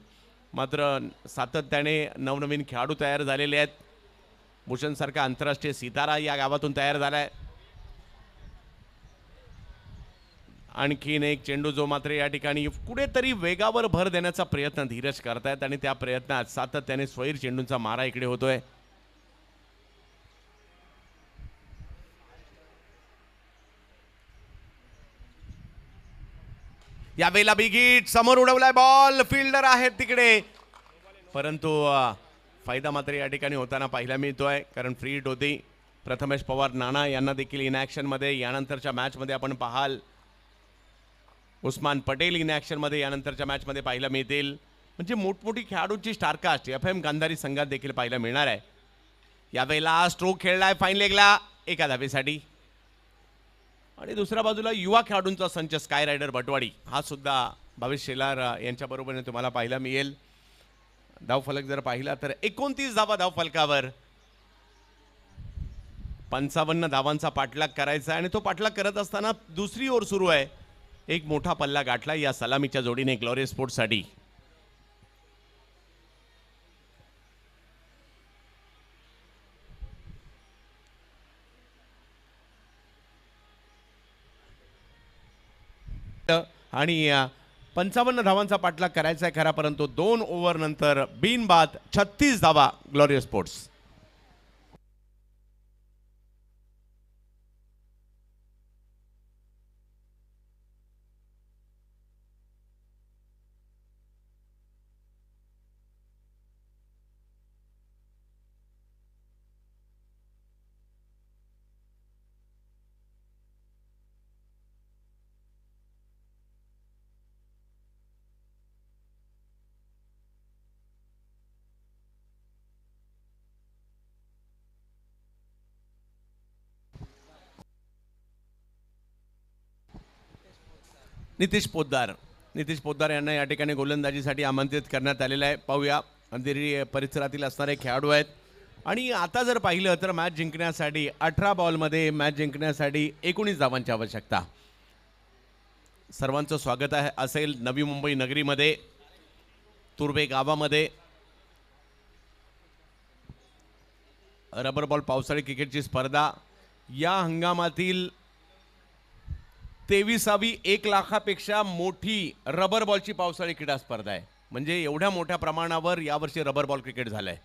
मात्र सातत्याने नवनवीन खेळाडू तयार झालेले आहेत. भूषणसारखा आंतरराष्ट्रीय सितारा या गावातून तयार झाला आहे. आणखीन एक चेंडू जो मात्र या ठिकाणी कुठेतरी वेगावर भर देण्याचा प्रयत्न धीरज करतायत आणि त्या प्रयत्नात सातत्याने स्वैर चेंडूंचा मारा इकडे होतोय. यावेळेला बिग हिट, समोर उडवलाय बॉल, फिल्डर आहेत तिकडे, परंतु फायदा मात्र या ठिकाणी होताना पाहायला मिळतोय, कारण फ्री हिट होती. प्रथमेश पवार नाना यांना देखील इन ॲक्शनमध्ये यानंतरच्या मॅचमध्ये आपण पाहाल. उस्मान पटेल इन ॲक्शनमध्ये यानंतरच्या मॅचमध्ये पाहायला मिळतील. म्हणजे मोठमोठी खेळाडूंची स्टारकास्ट FM गांधारी संघात देखील पाहायला मिळणार आहे. यावेळेला स्ट्रोक खेळलाय फाईन लेगला एका धावेसाठी. आणि दुसऱ्या बाजूला युवा खेळाडूंचा संच स्काय रायडर भटवाडी हा सुद्धा भावेश शेलार यांच्या बरोबरीने तुम्हाला पाहायला मिळेल. धावफलक जर पाहिला तर 29 धावा धावफलकावर. 55 धावांचा पाठलाग करायचा आणि तो पाठलाग करत असताना दुसरी ओव्हर सुरू आहे. एक मोठा पल्ला गाठला या सलामीच्या जोडीने ग्लोरी स्पोर्ट्ससाठी. आणि 55 धावांचा पाठलाग करायचा आहे खरा, परंतु 2 ओव्हर नंतर बिनबाद 36 धावा ग्लोरी स्पोर्ट्स. नितीश पोद्दार यांना या ठिकाणी गोलंदाजीसाठी आमंत्रित करण्यात आलेलं आहे. पाहूया अंधेरी परिसरातील असणारे खेळाडू आहेत. आणि आता जर पाहिलं तर मॅच जिंकण्यासाठी 18 बॉलमध्ये मॅच जिंकण्यासाठी 19 धावांची आवश्यकता. सर्वांचं स्वागत आहे असेल नवी मुंबई नगरीमध्ये, तुर्भे गावामध्ये. रबर बॉल पावसाळी क्रिकेटची स्पर्धा या हंगामातील 23वी 1 लाखापेक्षा मोठी रबर बॉलची पावसाळी क्रीडा स्पर्धा आहे. म्हणजे एवढ्या मोठ्या प्रमाणावर यावर्षी रबर बॉल क्रिकेट झालंय.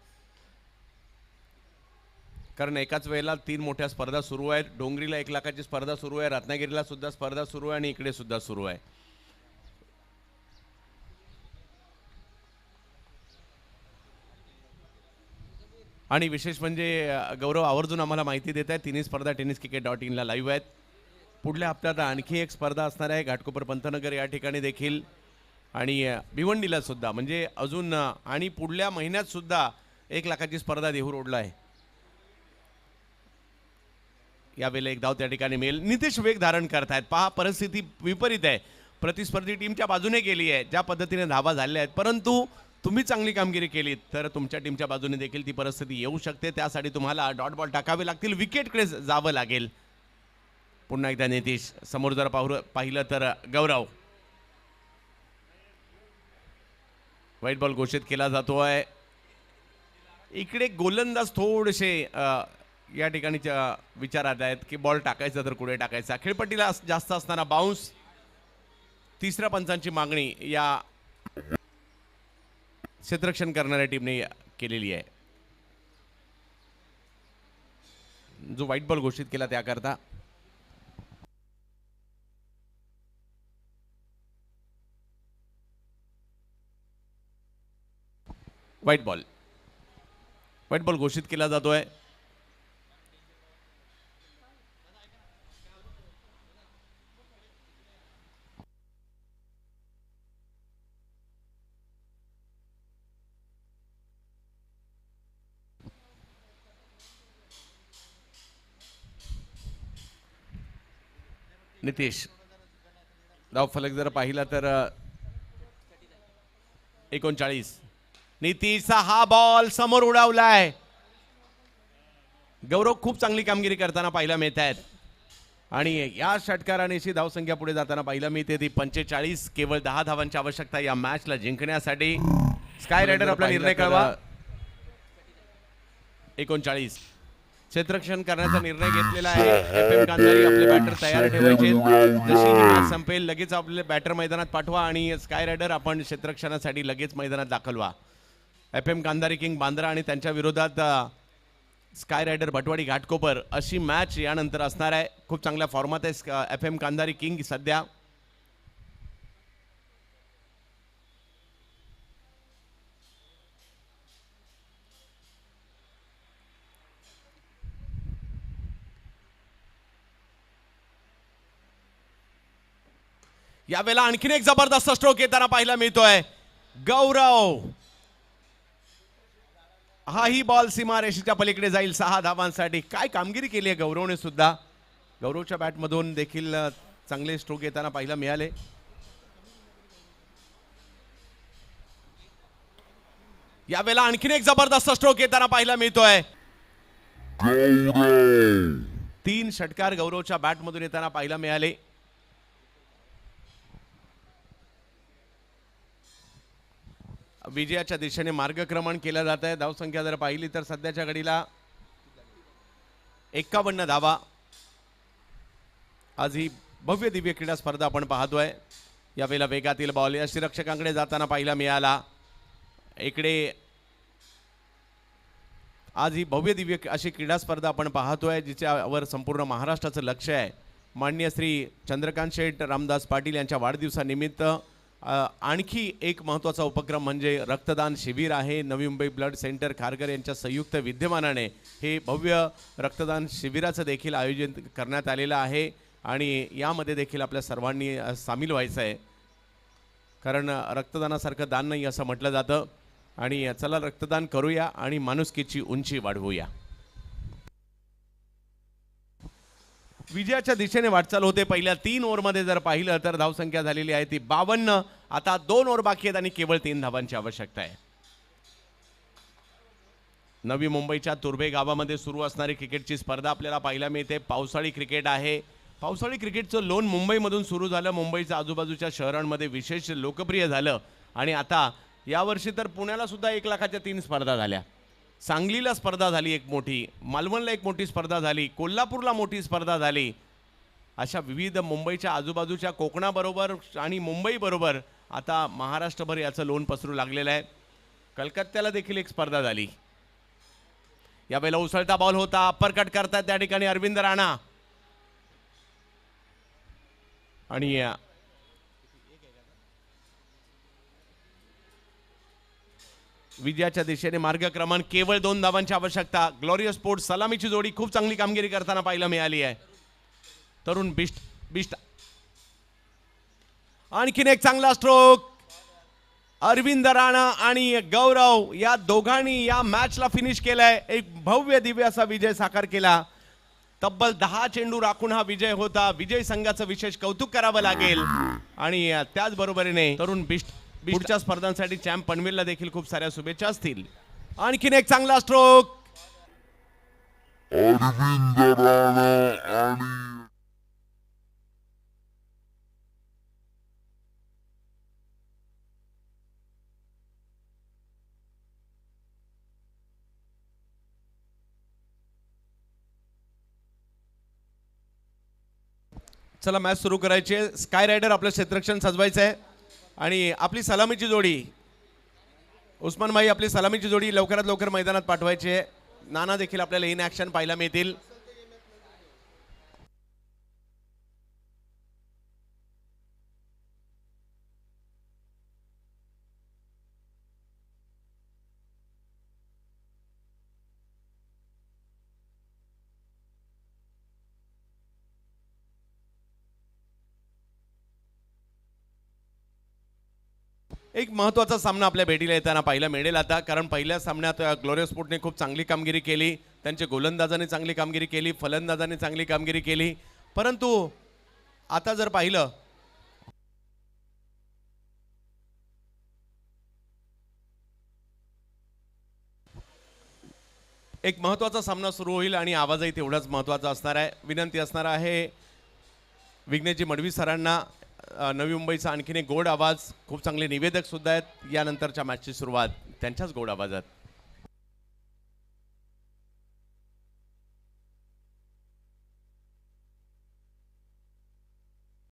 कारण एकाच वेळेला 3 मोठ्या स्पर्धा सुरू आहेत. डोंगरीला 1 लाखाची स्पर्धा सुरू आहे, रत्नागिरीला सुद्धा स्पर्धा सुरू आहे आणि इकडे सुद्धा सुरू आहे. आणि विशेष म्हणजे गौरव आवर्जून आम्हाला माहिती देत आहे, तिन्ही स्पर्धा tenniscricket.in ला लाईव्ह आहेत. पुढल्या हप्त्यात आणखी एक स्पर्धा असणार आहे घाटकोपर पंतनगर या ठिकाणी देखील, आणि भिवंडीला सुद्धा. म्हणजे अजून आणि पुढल्या महिन्यात सुद्धा 1 लाखाची स्पर्धा देहू रोडला आहे. यावेळेला एक धाव त्या ठिकाणी मिळेल. नितेश वेग धारण करतायत. पहा, परिस्थिती विपरीत आहे. प्रतिस्पर्धी टीमच्या बाजूने गेली आहे, ज्या पद्धतीने धावा झाल्या आहेत, परंतु तुम्ही चांगली कामगिरी केली तर तुमच्या टीमच्या बाजूने देखील ती परिस्थिती येऊ शकते. त्यासाठी तुम्हाला डॉट बॉल टाकावे लागतील, विकेटकडे जावं लागेल. पुन्हा एकदा नितीश, समोर जर पाहिलं तर गौरव. व्हाईट बॉल घोषित केला जातोय. इकडे गोलंदाज थोडेसे या ठिकाणी विचारात आहेत की बॉल टाकायचा तर कुठे टाकायचा. खेळपट्टीला जास्त असताना बाउन्स. तिसऱ्या पंचांची मागणी या क्षेत्ररक्षण करणाऱ्या टीमने केलेली आहे. जो व्हाईट बॉल घोषित केला त्याकरता व्हाईट बॉल घोषित केला जातोय. नितीश धाव फलक जर पाहिला तर 39. नितीशचा हा बॉल समोर उडावलाय. गौरव खूप चांगली कामगिरी करताना पाहायला मिळत आहेत आणि या षटकाराने धावसंख्या पुढे जाताना पाहायला मिळते ती 45. केवळ 10 धावांची आवश्यकता या मॅचला जिंकण्यासाठी. स्काय रायडर आपला निर्णय कळवा. 39 क्षेत्ररक्षण करण्याचा निर्णय घेतलेला आहे. FM गांधारी आपले बॅटर तयार ठेवायचे. जशी ही मॅच संपेल लगेच आपले बॅटर मैदानात पाठवा आणि स्काय रायडर आपण क्षेत्ररक्षणासाठी लगेच मैदानात दाखल व्हा. FM गांधारी किंग बांद्रा आणि त्यांच्या विरोधात स्काय रायडर भटवाडी घाटकोपर अशी मॅच यानंतर असणार आहे. खूप चांगल्या फॉर्मात आहे FM गांधारी किंग सध्या. यावेळेला आणखीन एक जबरदस्त स्ट्रोक येताना पाहायला मिळतोय. गौरव हाही बॉल सीमारेषेच्या पलीकडे जाईल 6 धावांसाठी. काय कामगिरी केली आहे गौरवने सुद्धा. गौरवच्या बॅटमधून देखील चांगले स्ट्रोक येताना पाहायला मिळाले. यावेळेला आणखीन एक जबरदस्त स्ट्रोक येताना पाहायला मिळतोय. 3 षटकार गौरवच्या बॅटमधून येताना पाहायला मिळाले. विजयाच्या दिशेने मार्गक्रमण केलं जात आहे. धावसंख्या जर पाहिली तर सध्याच्या घडीला 51 धावा. आज ही भव्य दिव्य क्रीडा स्पर्धा आपण पाहतोय. यावेळेला वेगातील बॉल यष्टीरक्षकांकडे जाताना पाहायला मिळाला. इकडे आज ही भव्य दिव्य अशी क्रीडा स्पर्धा आपण पाहतोय जिच्यावर संपूर्ण महाराष्ट्राचं लक्ष आहे. माननीय श्री चंद्रकांत शेठ रामदास पाटील यांच्या वाढदिवसानिमित्त आणखी एक महत्त्वाचा उपक्रम म्हणजे रक्तदान शिबिर आहे. नवी मुंबई ब्लड सेंटर खारघर यांच्या संयुक्त विद्यमानाने हे भव्य रक्तदान शिबिराचं देखील आयोजन करण्यात आलेलं आहे आणि यामध्ये देखील आपल्या सर्वांनी सामील व्हायचं आहे. कारण रक्तदानासारखं दान नाही असं म्हटलं जातं आणि चला रक्तदान करूया आणि माणुसकीची उंची वाढवूया. विजयाच्या दिशेने वाटचाल होते. पहिल्या 3 ओव्हरमध्ये जर पाहिलं तर धावसंख्या झालेली आहे ती 52. आता 2 ओव्हर बाकी आहेत आणि केवळ 3 धावांची आवश्यकता आहे. नवी मुंबईच्या तुर्भे गावामध्ये सुरू असणारी क्रिकेटची स्पर्धा आपल्याला पाहायला मिळते. पावसाळी क्रिकेट आहे. पावसाळी क्रिकेटचं लोन मुंबईमधून सुरू झालं. मुंबईच्या आजूबाजूच्या शहरांमध्ये विशेष लोकप्रिय झालं आणि आता यावर्षी तर पुण्याला सुद्धा 1 लाखाच्या 3 स्पर्धा झाल्या. सांगलीला स्पर्धा झाली एक मोठी, मालवणला एक मोठी स्पर्धा झाली, कोल्हापूरला मोठी स्पर्धा झाली. अशा विविध मुंबईच्या आजूबाजूच्या कोकणाबरोबर आणि मुंबईबरोबर आता महाराष्ट्रभर याचं लोन पसरू लागलेलं आहे. कलकत्त्याला देखील एक स्पर्धा झाली. यावेळेला उसळता बॉल होता. अप्पर कट करतात त्या ठिकाणी अरविंद राणा आणि विजयाच्या दिशेने मार्गक्रमण. केवळ 2 धावांची आवश्यकता. ग्लोरियस स्पोर्ट्स सलामीची जोडी खूप चांगली कामगिरी करताना पाहायला मिळाली आहे. तरुण बिस्ट आणखीन एक चांगला स्ट्रोक. अरविंद राणा आणि गौरव या दोघांनी या मॅचला फिनिश केलाय. एक भव्य दिव्य असा विजय साकार केला. तब्बल 10 चेंडू राखून हा विजय होता. विजय संघाचं विशेष कौतुक करावं लागेल आणि त्याचबरोबरीने तरुण पुढच्या स्पर्धांसाठी चॅम्प पनवेलला देखील खूप साऱ्या शुभेच्छा असतील. आणखीन एक चांगला स्ट्रोक. अरविंद राणा आणि चला मॅच सुरू करायची आहे. स्काय रायडर आपलं क्षेत्ररक्षण सजवायचं आहे आणि आपली सलामीची जोडी उस्मान भाई आपली सलामीची जोडी लवकरात लवकर मैदानात पाठवायची आहे. नाना देखील आपल्याला इन ॲक्शन पाहायला मिळतील. एक महत्त्वाचा सामना आपल्या भेटीला येताना पाहायला मिळेल आता. कारण पहिल्या सामन्यात ग्लोरियस स्पोर्टने खूप चांगली कामगिरी केली. त्यांचे गोलंदाजाने चांगली कामगिरी केली, फलंदाजाने चांगली कामगिरी केली. परंतु आता जर पाहिलं एक महत्त्वाचा सामना सुरू होईल आणि आवाजही तेवढाच महत्त्वाचा असणार आहे. विनंती असणार आहे विघ्नेशजी मडवी सरांना. नवी मुंबईचा आणखीन एक गोड आवाज, खूप चांगले निवेदक सुद्धा आहेत. यानंतरच्या मॅचची सुरुवात त्यांच्याच गोड आवाजात.